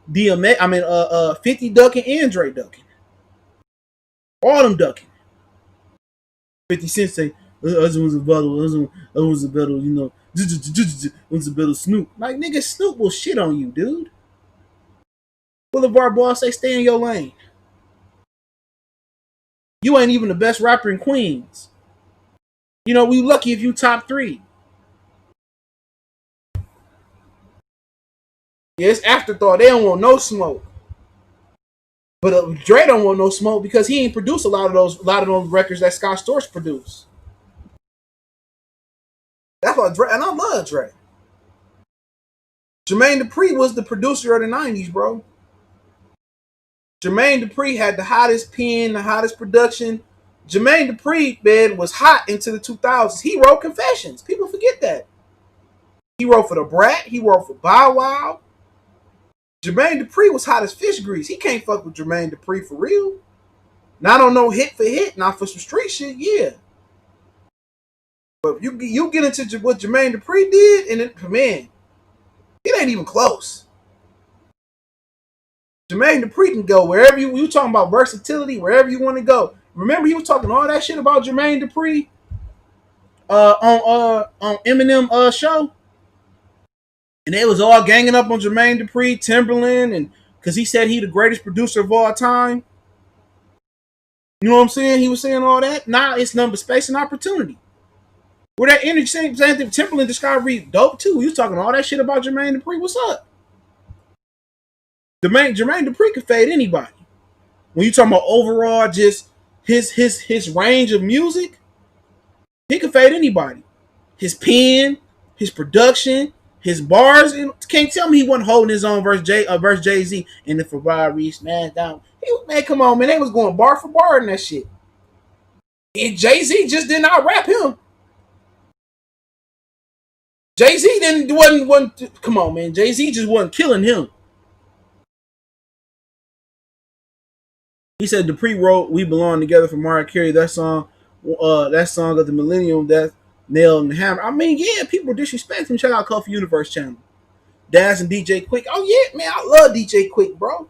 S1: DMX. 50 ducking, and Dre ducking. All them ducking. 50 Cent say, "Us was a battle. Us was a battle. It was a battle. Snoop. Like nigga, Snoop will shit on you, dude. Boulevard Boss say, stay in your lane. You ain't even the best rapper in Queens. We lucky if you top 3. Yeah, it's afterthought. They don't want no smoke. But Dre don't want no smoke because he ain't produced a lot of those records that Scott Storch produced. That's why Dre, and I love Dre. Jermaine Dupri was the producer of the '90s, bro. Jermaine Dupri had the hottest pen, the hottest production. Jermaine Dupri, man, was hot into the 2000s. He wrote Confessions. People forget that. He wrote for the Brat. He wrote for Bow Wow. Jermaine Dupri was hot as fish grease. He can't fuck with Jermaine Dupri for real. Not on no hit for hit, not for some street shit, yeah. But if you get into what Jermaine Dupri did, and man, it ain't even close. Jermaine Dupri can go wherever you talking about versatility, wherever you want to go. Remember, he was talking all that shit about Jermaine Dupri on Eminem show, and they was all ganging up on Jermaine Dupri, Timberland, and because he said he the greatest producer of all time. You know what I'm saying? He was saying all that. Now it's nothing but space and opportunity. Where that energy, same thing. Timberland Discovery dope too. You was talking all that shit about Jermaine Dupri. What's up? Jermaine Dupri could fade anybody. When you talking about overall, just his range of music, he could fade anybody. His pen, his production, his bars. Can't tell me he wasn't holding his own verse Jay Z in the Ferrari smash down. Man, come on, man. They was going bar for bar in that shit. And Jay Z just did not rap him. Jay Z wasn't. Come on, man. Jay Z just wasn't killing him. He said Dupree wrote "We Belong Together" for Mariah Carey. That song of the Millennium, that nailed and hammer. I mean, yeah, people disrespect him. Check out Coffee Universe channel. Daz and DJ Quick. Oh yeah, man, I love DJ Quick, bro.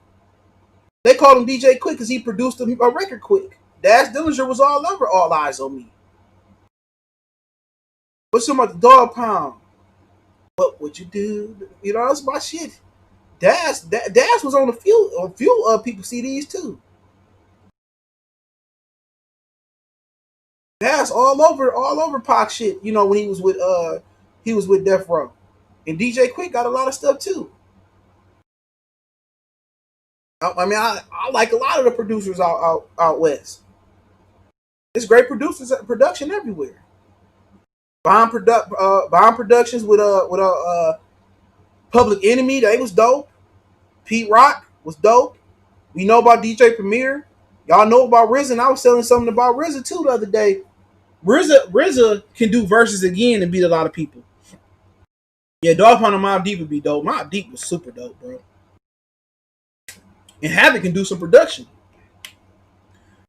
S1: They called him DJ Quick because he produced a record quick. Daz Dillinger was all over All Eyes on Me. What's some about the Dog Pound? What would you do? That's my shit. Daz was on a few people CDs too. Daz all over Pac shit. When he was with Death Row, and DJ Quick got a lot of stuff too. I like a lot of the producers out west. It's great production everywhere. Bomb Productions with Public Enemy, they was dope. Pete Rock was dope. We know about DJ Premier. Y'all know about RZA. And I was telling something about RZA too the other day. RZA can do verses again and beat a lot of people. Yeah, Dog Pound and Mobb Deep would be dope. Mobb Deep was super dope, bro. And Havoc can do some production.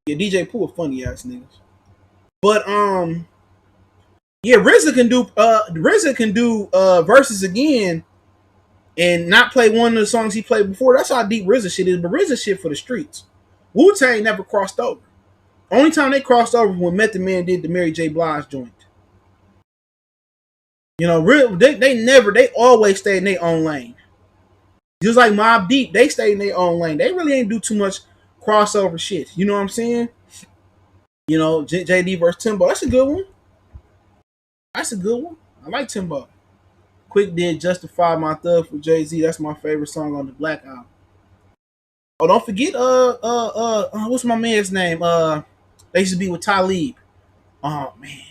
S1: Yeah, DJ Pooh a funny ass niggas. But yeah, RZA can do verses again and not play one of the songs he played before. That's how deep RZA shit is. But RZA shit for the streets. Wu-Tang never crossed over. Only time they crossed over was when Method Man did the Mary J. Blige joint. You know, they always stayed in their own lane. Just like Mobb Deep, they stayed in their own lane. They really ain't do too much crossover shit. You know what I'm saying? You know, JD versus Timbo. That's a good one. That's a good one. I like Timbo. Quick did Justify My Thug for Jay-Z. That's my favorite song on the Black album. Oh, don't forget what's my man's name? They used to be with Talib. Oh man.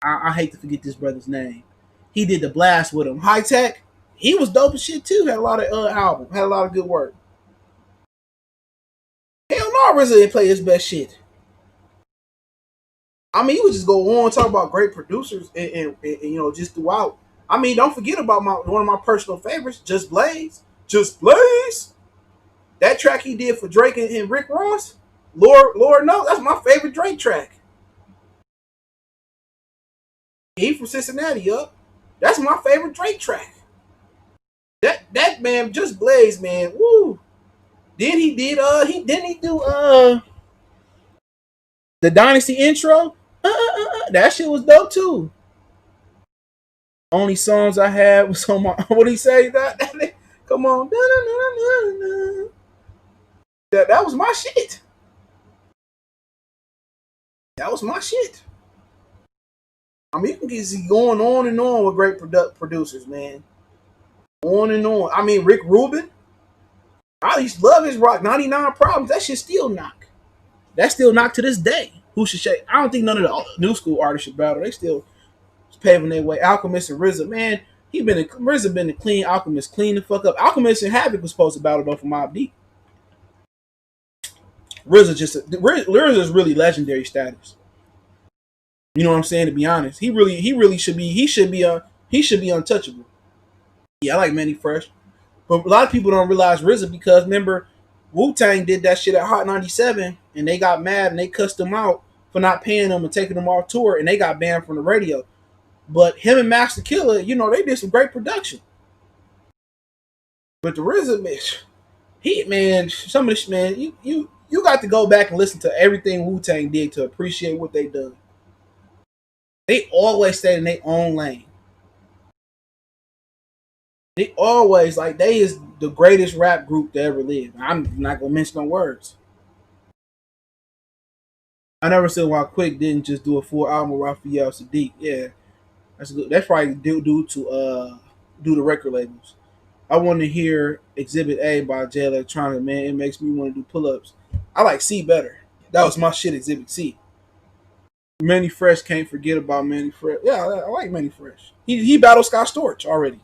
S1: I hate to forget this brother's name. He did the blast with him. High Tech. He was dope as shit too. Had a lot of album. Had a lot of good work. Hell no, RZA didn't play his best shit. I mean, you would just go on and talk about great producers and you know just throughout. I mean, don't forget about one of my personal favorites, Just Blaze. Just Blaze. That track he did for Drake and Rick Ross. Lord knows that's my favorite Drake track. He from Cincinnati, yup. That's my favorite Drake track. That man Just Blaze, man. Woo. Then he do the Dynasty intro. That shit was dope too. Only songs I had was on my what he say that come on. That was my shit. That was my shit. I mean, you can get going on and on with great producers, man. On and on. I mean, Rick Rubin. I used to love his rock. 99 Problems. That shit still knock. That still knock to this day. Who should shake? I don't think none of the new school artists should battle. They still paving their way. Alchemist and RZA, man, RZA been the clean. Alchemist clean the fuck up. Alchemist and Havoc was supposed to battle though for Mobb Deep. RZA's really legendary status. You know what I'm saying? To be honest, he really should be. He should be untouchable. Yeah, I like Manny Fresh, but a lot of people don't realize RZA because remember, Wu-Tang did that shit at Hot 97, and they got mad and they cussed him out for not paying them and taking them off tour, and they got banned from the radio. But him and Master Killer, you know, they did some great production. But the RZA, some of this, man, you got to go back and listen to everything Wu-Tang did to appreciate what they done. They always stayed in their own lane. They always they is the greatest rap group to ever live. I'm not gonna mention no words. I never said why Quick didn't just do a full album with Raphael Sadiq. Yeah, that's good. That's probably due to do the record labels. I want to hear Exhibit A by Jay Electronica, man. It makes me want to do pull-ups. I like C better. That was my shit, Exhibit C. Manny Fresh, can't forget about Manny Fresh. Yeah, I like Manny Fresh. He battled Scott Storch already.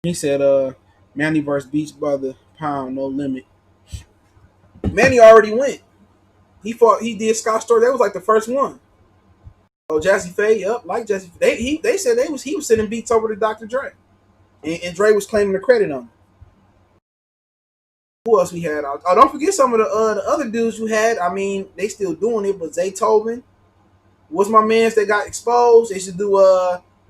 S1: He said, Manny versus Beats by the pound, no limit. Manny already went. He did Scott Storch. That was like the first one. Oh, Jazzy Faye, yep, like Jazzy. They said he was sending beats over to Dr. Dre, and Dre was claiming the credit on him. Who else we had? Oh, don't forget some of the other dudes you had. I mean, they still doing it, but Zaytoven was my man's that got exposed. They should do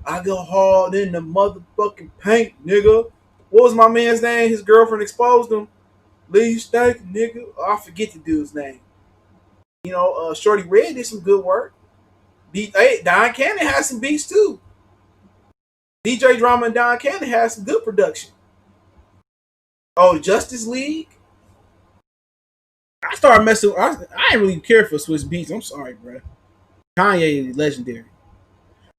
S1: I go hard in the motherfucking paint, nigga. What was my man's name? His girlfriend exposed him. Lee Stank, nigga. Oh, I forget the dude's name. You know, Shorty Red did some good work. Don Cannon had some beats too. DJ Drama and Don Cannon had some good production. Oh, Justice League. I started messing. I didn't really care for Swiss Beats. I'm sorry, bro. Kanye is legendary.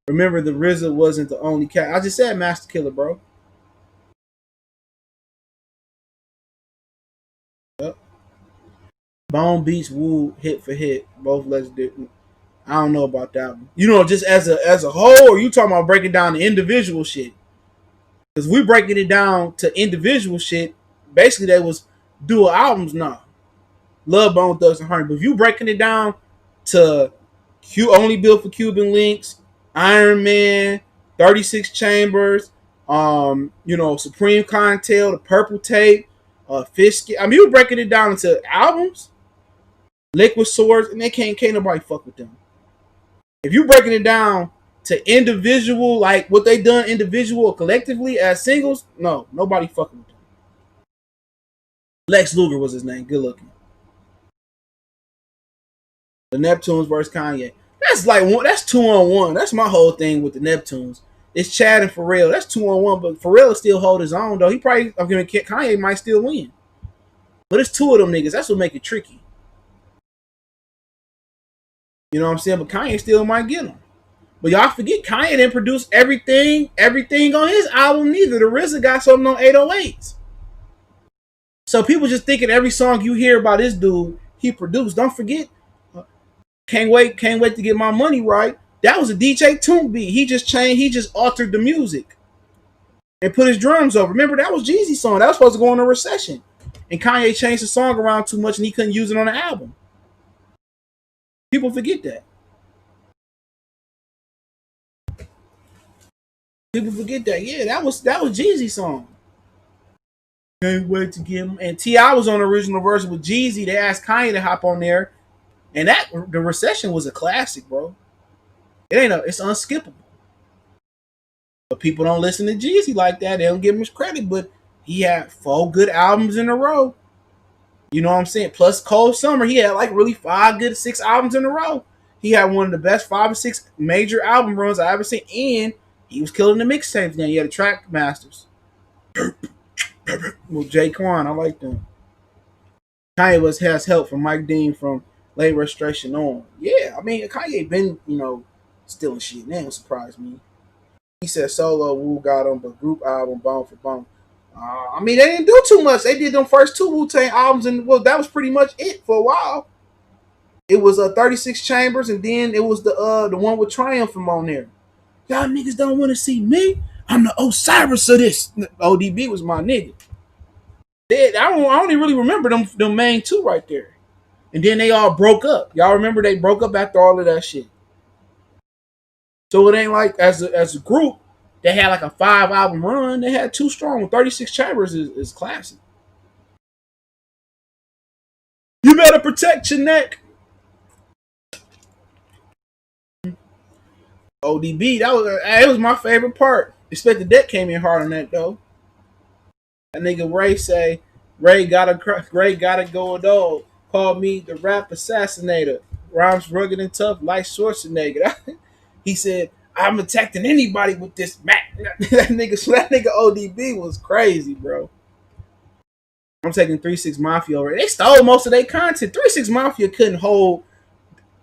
S1: Remember, the RZA wasn't the only cat. I just said Master Killer, bro. Yep. Bone Beats, Wu, hit for hit, both legendary. I don't know about that one. You know, just as a whole, or you talking about breaking down the individual shit? Because we breaking it down to individual shit. Basically, they was dual albums now. Love Bone Thugs and Harmony. But if you breaking it down to Only Built for Cuban Links, Iron Man, 36 Chambers, you know, Supreme Clientele, The Purple Tape, Fish. I mean, you breaking it down into albums. Liquid Swords, and they can't nobody fuck with them. If you breaking it down to individual, like what they done individual or collectively as singles, no, nobody fucking with them. Lex Luger was his name, good looking. The Neptunes versus Kanye. That's like that's 2-on-1. That's my whole thing with the Neptunes. It's Chad and Pharrell. That's 2-on-1, but Pharrell still hold his own though. He probably, I mean, Kanye might still win, but it's two of them niggas. That's what make it tricky. You know what I'm saying? But Kanye still might get him. But y'all forget Kanye didn't produce everything on his album neither. The RZA got something on 808s. So people just thinking every song you hear about this dude, he produced. Don't forget, can't wait to get my money right. That was a DJ Toon beat. He just altered the music and put his drums over. Remember, that was Jeezy's song. That was supposed to go on a recession. And Kanye changed the song around too much and he couldn't use it on the album. People forget that. People forget that. Yeah, that was Jeezy's song. Can't wait to get him. And T.I. was on the original version with Jeezy. They asked Kanye to hop on there. And the recession was a classic, bro. It's unskippable. But people don't listen to Jeezy like that. They don't give him his credit. But he had 4 good albums in a row. You know what I'm saying? Plus Cold Summer, he had like really 6 albums in a row. He had one of the best 5 or 6 major album runs I ever seen. And he was killing the mixtapes. Now he had the track masters. With Jay Quan, I like them. Kanye has help from Mike Dean from Late Registration on. Yeah, I mean Kanye been stealing shit. That don't surprise me. He said solo Wu got him, but group album bone for bone. I mean they didn't do too much. They did them first 2 Wu-Tang albums, and well, that was pretty much it for a while. It was 36 Chambers, and then it was the one with Triumph from on there. Y'all niggas don't want to see me. I'm the Osiris of this. ODB was my nigga. I don't even really remember them main 2 right there. And then they all broke up. Y'all remember they broke up after all of that shit. So it ain't like as a group they had like a 5 album run. They had 2 strong. 36 Chambers is classic. You better protect your neck. ODB, it was my favorite part. Expect the Deck came in hard on that though. That nigga Ray gotta go dog. Called me the rap assassinator. Rhymes rugged and tough like Schwarzenegger. He said, I'm attacking anybody with this Mac. that nigga ODB was crazy, bro. I'm taking 3-6 Mafia over. They stole most of their content. 3-6 Mafia couldn't hold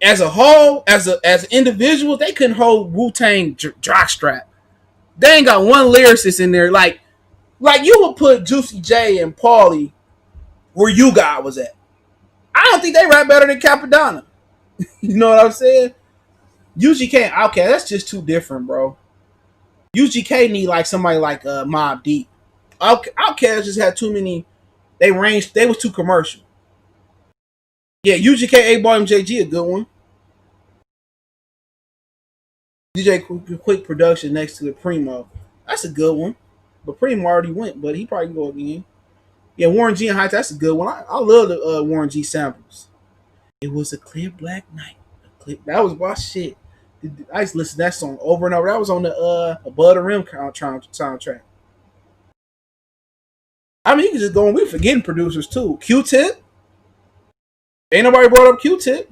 S1: as a whole, as individuals, they couldn't hold Wu-Tang jockstrap. They ain't got one lyricist in there. Like you would put Juicy J and Paulie where you guy was at. I don't think they rap better than Capadonna. You know what I'm saying? UGK, okay, that's just too different, bro. UGK need like somebody like Mobb Deep. Outkast just had too many. They was too commercial. Yeah, UGK, 8-Ball, MJG, a good one. DJ Quick Production next to the Primo. That's a good one. But Primo already went, but he probably can go again. Yeah, Warren G and Heights, that's a good one. I love the Warren G samples. It was a clear black night. That was my shit. I used to listen to that song over and over. That was on the Above the Rim soundtrack. I mean, you can just go on. We're forgetting producers too. Q-Tip. Ain't nobody brought up Q-Tip.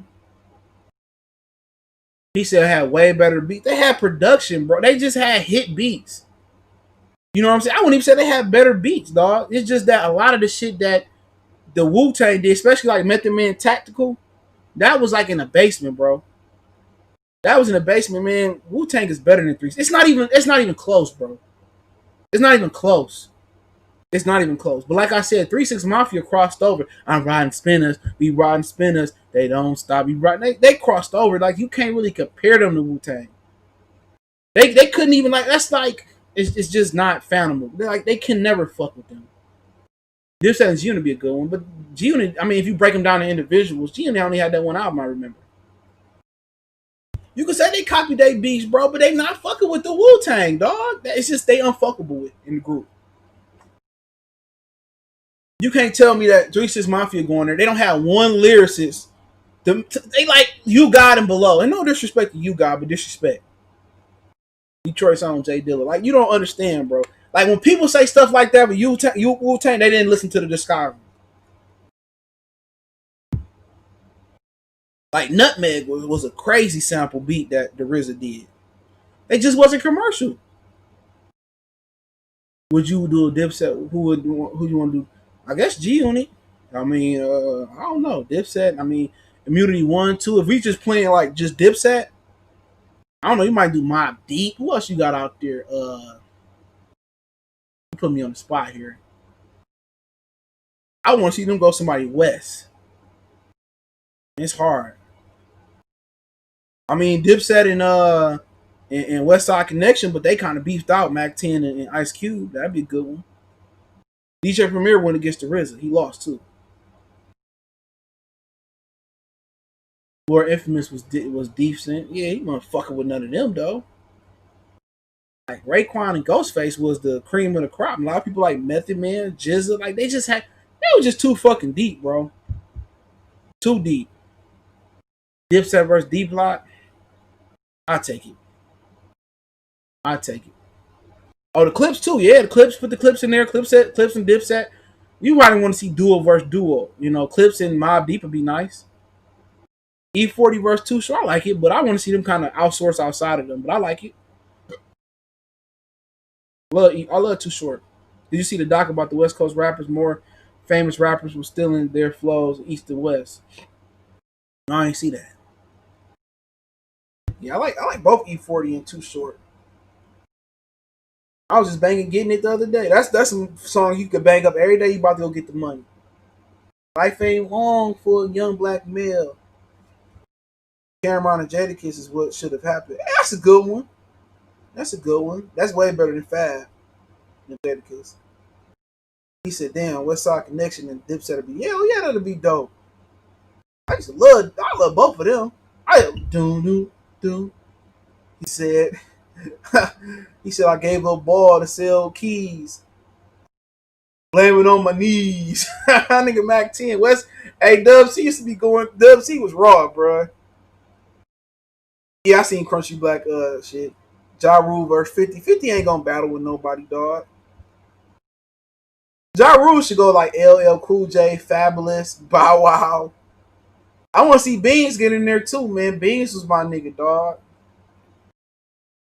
S1: He said had way better beats. They had production, bro. They just had hit beats. You know what I'm saying? I wouldn't even say they had better beats, dog. It's just that a lot of the shit that the Wu-Tang did, especially like Method Man Tactical, that was like in the basement, bro. That was in the basement, man. Wu-Tang is better than 3. It's not even close, bro. It's not even close. It's not even close. But like I said, 3-6 Mafia crossed over. I'm riding spinners. We riding spinners. They don't stop. We riding. They crossed over. Like you can't really compare them to Wu-Tang. They couldn't even like. That's like it's just not fathomable. They can never fuck with them. This sounds G-Unit be a good one, but G-Unit. I mean, if you break them down to individuals, G-Unit only had that one album. I remember. You could say they copied their beats, bro, but they not fucking with the Wu-Tang, dog. It's just they unfuckable with in the group. You can't tell me that 3-6 Mafia going there. They don't have one lyricist They like You God and below, and no disrespect to You God, but disrespect Detroit's own Jay Dilla. Like you don't understand, bro. Like when people say stuff like that, but Wu-Tang, they didn't listen to the discography. Like Nutmeg was a crazy sample beat that the RZA did. It just wasn't commercial. Would you do a Dipset? Who you want to do? I guess G Unit. I mean, I don't know. Dipset. I mean, Immunity 1, 2. If we just playing like just Dipset, I don't know. You might do Mob Deep. Who else you got out there? You put me on the spot here. I want to see them go somebody West. It's hard. I mean, Dipset and West Side Connection, but they kind of beefed out Mac 10 and Ice Cube. That'd be a good one. DJ Premier went against the RZA. He lost too. Where Infamous was decent. Yeah, he wasn't fucking with none of them though. Like Raekwon and Ghostface was the cream of the crop. A lot of people like Method Man, Jizza, like they were just too fucking deep, bro. Too deep. Dipset versus D Block. I take it. I take it. Oh, the clips too. Yeah, the clips. Put the clips in there. Clips and Dipset. You might want to see duo versus duo. You know, Clips and Mob Deep would be nice. E40 versus Too Short, I like it, but I want to see them kind of outsource outside of them. But I like it. I love Too Short. Did you see the doc about the West Coast rappers? More famous rappers were stealing their flows east and west. No, I ain't see that. Yeah, I like both E40 and Too Short. I was just banging getting it the other day. That's some song you could bang up every day. You about to go get the money. Life ain't long for a young black male. Cameron and Jadakiss is what should have happened. That's a good one. That's a good one. That's way better than Fab than Jadakiss. He said, "Damn, West Side Connection and Dipset would be yeah, that'll be dope." I love both of them. Do. He said, he said I gave a ball to sell keys. Blaming on my knees. Nigga Mac 10. West, hey, Dub C used to be going. Dub C was raw, bro. Yeah, I seen Crunchy Black shit. Ja Rule versus 50. 50 ain't gonna battle with nobody, dog. Ja Rule should go like LL Cool J, Fabulous, Bow Wow. I want to see Beans get in there too, man. Beans was my nigga, dog.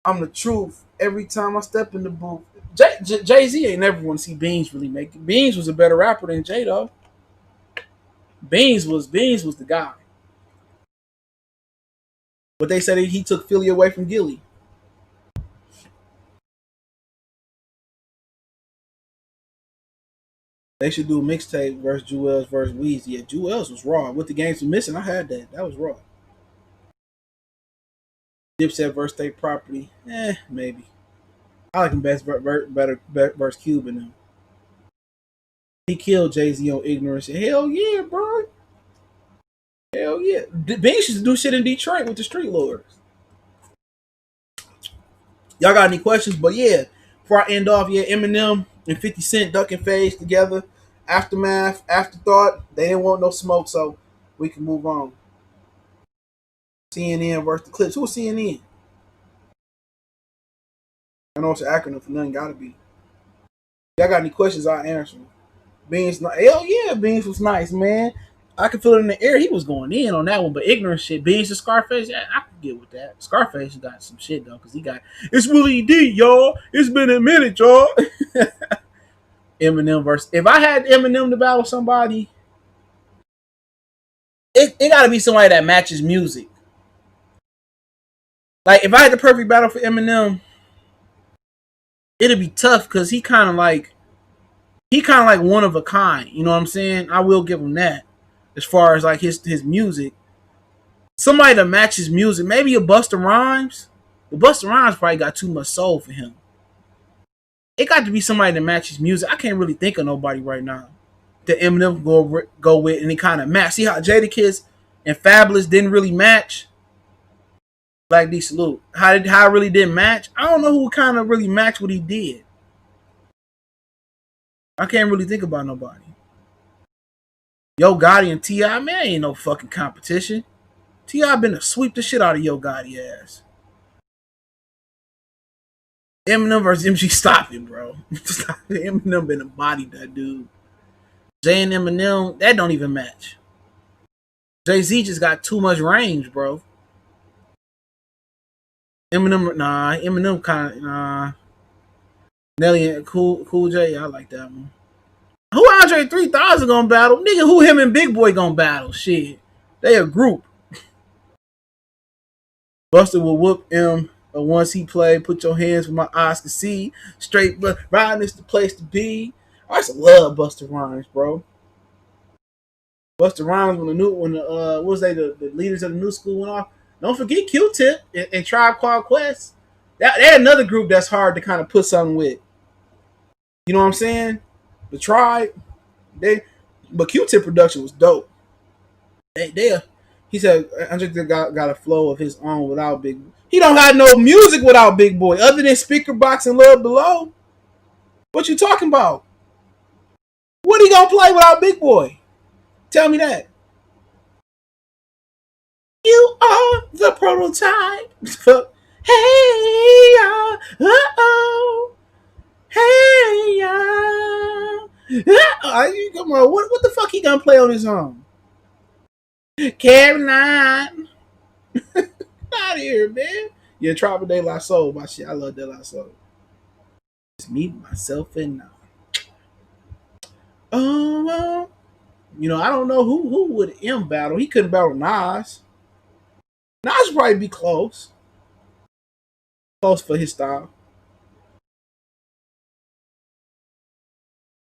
S1: I'm the truth. Every time I step in the booth. Jay Z ain't never want to see Beans really make it. Beans was a better rapper than Jay though. Beans was the guy. But they said he took Philly away from Gilly. They should do a mixtape versus Jewels versus Weezy. Yeah, Jewels was raw. With the games were missing, I had that. That was raw. Dipset versus State Property. Maybe. I like him best better versus Cube in them. He killed Jay Z on ignorance. Hell yeah, bro. Hell yeah. Beans used to do shit in Detroit with the Street Lords. Y'all got any questions? But yeah, before I end off, yeah, Eminem and 50 Cent ducking phase together. Aftermath, afterthought. They didn't want no smoke, so we can move on. CNN versus the Clips. Who's CNN? I know it's an acronym for nothing. Gotta be. Y'all got any questions? I'll answer them. Beans, hell yeah, Beans was nice, man. I could feel it in the air. He was going in on that one, but ignorant shit. Beans and Scarface, yeah, I could get with that. Scarface got some shit though, because he got it's really deep, y'all. It's been a minute, y'all. Eminem versus. If I had Eminem to battle somebody, it got to be somebody that matches music. Like if I had the perfect battle for Eminem, it'd be tough because he kind of like one of a kind. You know what I'm saying? I will give him that. As far as like his music, somebody that matches music, maybe a Busta Rhymes. But Busta Rhymes probably got too much soul for him. It got to be somebody that matches music. I can't really think of nobody right now that Eminem go with and he kind of match. See how Jadakiss and Fabulous didn't really match. Black D Salute. How it really didn't match? I don't know who kind of really matched what he did. I can't really think about nobody. Yo Gotti and T.I., man, ain't no fucking competition. T.I. been to sweep the shit out of Yo Gotti ass. Eminem versus MG, stop it, bro. Stop it. Eminem been embodied that dude. Jay and Eminem, that don't even match. Jay-Z just got too much range, bro. Eminem kind of, Nelly and Cool J, I like that one. Who Andre 3000 gonna battle? Nigga, who him and Big Boy gonna battle? Shit. They a group. Buster will whoop him once he play. Put your hands where my eyes can see. Straight, but riding is the place to be. I used to love Buster Rhymes, bro. Buster Rhymes when the what was the leaders of the new school went off. Don't forget Q-Tip and Tribe Called Quest. They're another group that's hard to kind of put something with. You know what I'm saying? The Tribe, but Q-Tip production was dope. He said Andre got a flow of his own without Big Boy. He don't got no music without Big Boy other than Speaker Box and Love Below. What you talking about? What he gonna play without Big Boy? Tell me that. You are the prototype. Hey, oh, hey, come on. What the fuck he gonna play on his own? Caroline. Out of here, man. Yeah, Tropical De La Soul, my shit. I love De La Soul. It's me, myself, and now. Oh, I don't know who would M battle. He couldn't battle Nas. Nas would probably be close. Close for his style.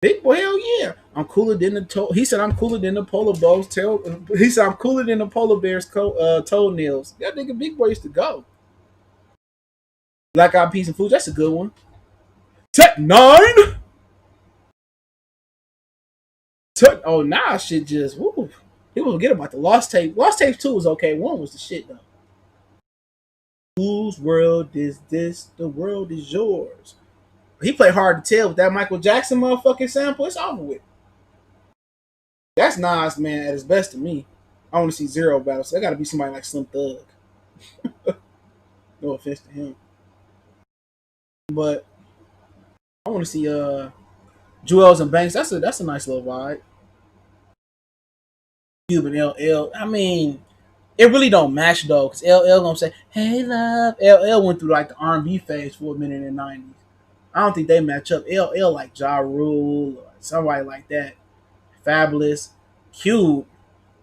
S1: Big Boy, hell yeah. I'm cooler than he said I'm cooler than the polar bear's tail. He said I'm cooler than the polar bear's toenails. That nigga Big Boy used to go. Black Eyed Peas and Foods, that's a good one. Tech 9. Oh, nah, shit just woo. People forget about the Lost Tape. Lost Tape 2 was okay. 1 was the shit though. Whose world is this? The world is yours. He played hard to tell with that Michael Jackson motherfucking sample. It's over with. That's Nas, man, at his best to me. I want to see Zero battle, so I got to be somebody like Slim Thug. No offense to him, but I want to see Jewels and Banks. That's a nice little vibe. Cube and LL. I mean, it really don't match though, because LL gonna say, "Hey love." LL went through like the R&B phase for a minute in the '90s. I don't think they match up. LL like Ja Rule or somebody like that. Fabulous. Cube.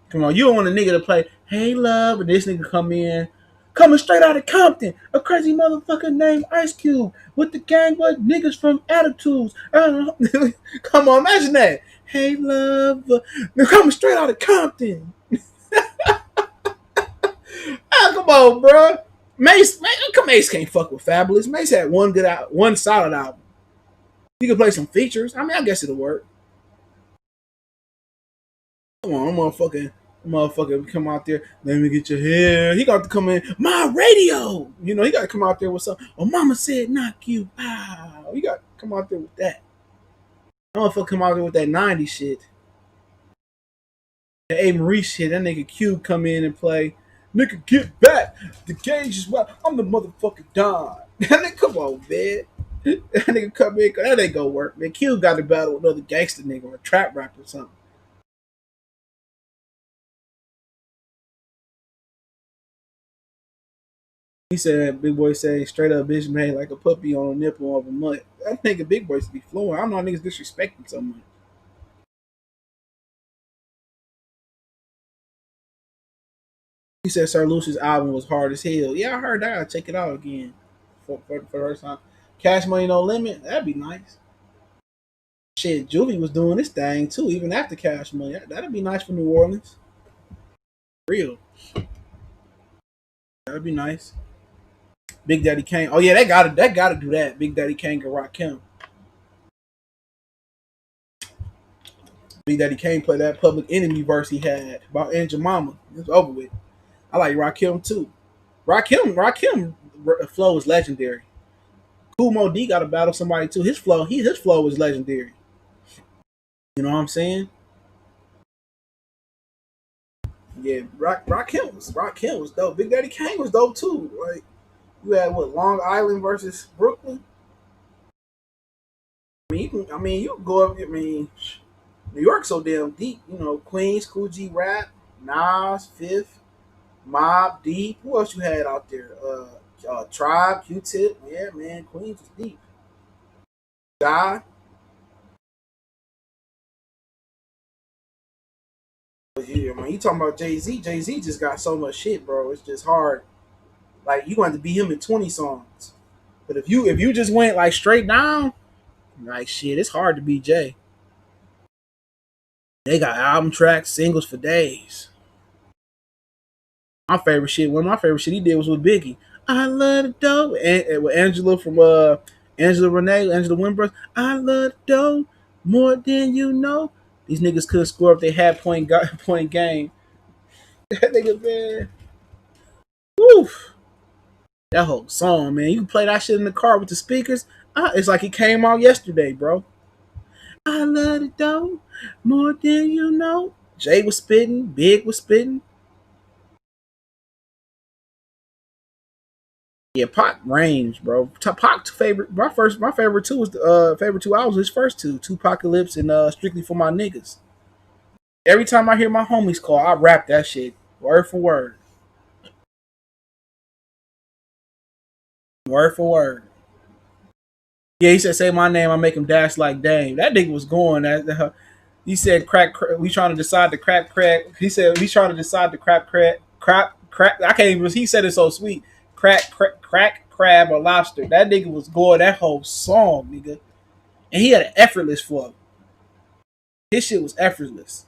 S1: Come on, you don't want a nigga to play "Hey Love," and this nigga come in, coming straight out of Compton, a crazy motherfucker named Ice Cube with the gang with niggas from Attitudes. Come on, imagine that. Hey Love, they're coming straight out of Compton. Come on, bro. Mace can't fuck with Fabulous. Mace had one solid album. He could play some features. I mean, I guess it'll work. Come on, motherfucker, come out there. Let me get your hair. He got to come in. My radio. He got to come out there with something. Oh, mama said knock you. Wow. He got to come out there with that. Motherfucker come out there with that 90s shit. The A. Marie shit. That nigga Q come in and play. Nigga, get back. The gauge is what I'm the motherfucking Don. That nigga, come on, man. That nigga come in. That ain't gonna work, man. Q got to battle with another gangster nigga or a trap rapper or something. He said, Big Boy say, straight up bitch made like a puppy on a nipple of a mutt. I think a Big Boy should be fluent. I don't know niggas disrespecting someone. He said Sir Lucius' album was hard as hell. Yeah, I heard that. I gotta check it out again for the first time. Cash Money No Limit, that'd be nice. Shit, Juvie was doing this thing too, even after Cash Money. That'd be nice for New Orleans. Real. That'd be nice. Big Daddy Kane. Oh yeah, they gotta do that. Big Daddy Kane and Rakim. Big Daddy Kane played that Public Enemy verse he had about Aunt Jemima. It's over with. I like Rakim too. Rakim flow is legendary. Kool Mo D got to battle somebody too. His flow was legendary. You know what I'm saying? Yeah, Rock was dope. Big Daddy Kane was dope too. Like you had what Long Island versus Brooklyn. You can go up. I mean, New York's so damn deep. You know, Queens, Cool G Rap, Nas, Fifth, Mob Deep. Who else you had out there? Tribe, Q-Tip. Yeah, man, Queens is deep. God. Yeah, when you talking about Jay Z just got so much shit, bro. It's just hard. Like you going to beat him in 20 songs. But if you just went like straight down, like shit, it's hard to beat Jay. They got album tracks, singles for days. One of my favorite shit he did was with Biggie. I love the dough, and with Angela from Angela Winbrook. I love the dough more than you know. These niggas couldn't score if they had point game. That nigga man, woof. That whole song, man. You can play that shit in the car with the speakers. It's like it came out yesterday, bro. I love the dough more than you know. Jay was spitting, Big was spitting. Yeah, Pac range, bro. Pac favorite. My favorite two was the favorite two albums. His first two, Tupacalypse and Strictly for My Niggas. Every time I hear my homies call, I rap that shit word for word, word for word. Yeah, he said, "Say my name, I make him dash like Dame." That nigga was going. He said, "Crack, we trying to decide the crack." He said, "We trying to decide the crack." I can't even. He said it so sweet. Crack, crab or lobster. That nigga was going that whole song, nigga, and he had an effortless flow. His shit was effortless.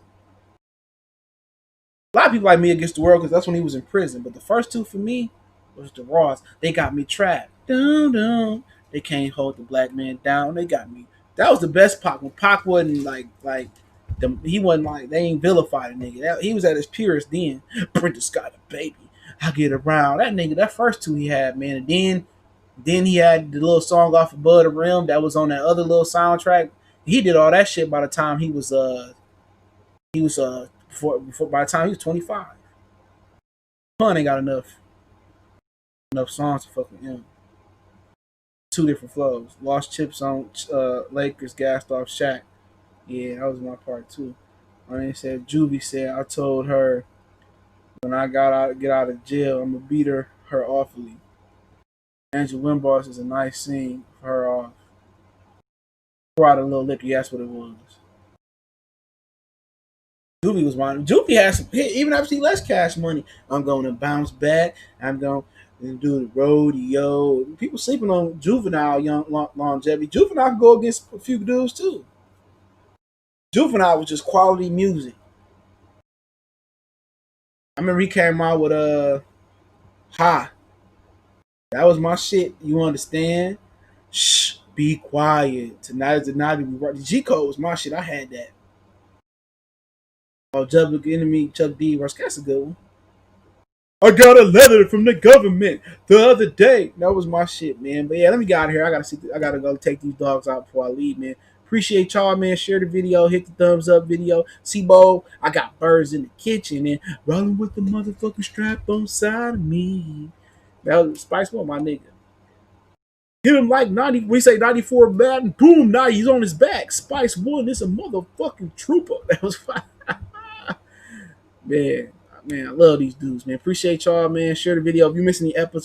S1: A lot of people like Me Against the World because that's when he was in prison. But the first two for me was the Raws. They got me trapped. Dun, dun. They can't hold the black man down. They got me. That was the best Pac. When Pac wasn't he wasn't like they ain't vilified a nigga. He was at his purest then. Prentice got a baby. I get around that nigga. That first two he had, man, and then he had the little song off Above the Rim that was on that other little soundtrack. He did all that shit by the time he was before by the time he was 25. Pun ain't got enough songs to fuck with him. Two different flows. Lost chips on Lakers, gassed off Shaq. Yeah, that was my part too. And they said Juvie said I told her when I get out of jail, I'm gonna beat her awfully. Angela Wimboss is a nice scene for her off. Pour out a little liquor, that's what it was. Juvie was mine. Juvie has even after he less cash money. I'm going to bounce back. I'm going to do the rodeo. People sleeping on Juvenile longevity. Juvenile can go against a few dudes too. Juvenile was just quality music. I remember he came out with Ha. That was my shit. You understand? Shh. Be quiet. Tonight is the night to be right. The G code was my shit. I had that. Oh, Public Enemy, Chuck D. That's a good one. I got a letter from the government the other day. That was my shit, man. But yeah, let me get out of here. I gotta go take these dogs out before I leave, man. Appreciate y'all, man. Share the video, hit the thumbs up video. C-Bo, I got birds in the kitchen and rolling with the motherfucking strap on side of me. That was Spice One, my nigga. Hit him like 90. We say 94 bad and boom, now he's on his back. Spice One is a motherfucking trooper. That was fine. Man, I love these dudes, man. Appreciate y'all, man. Share the video. If you miss any episodes,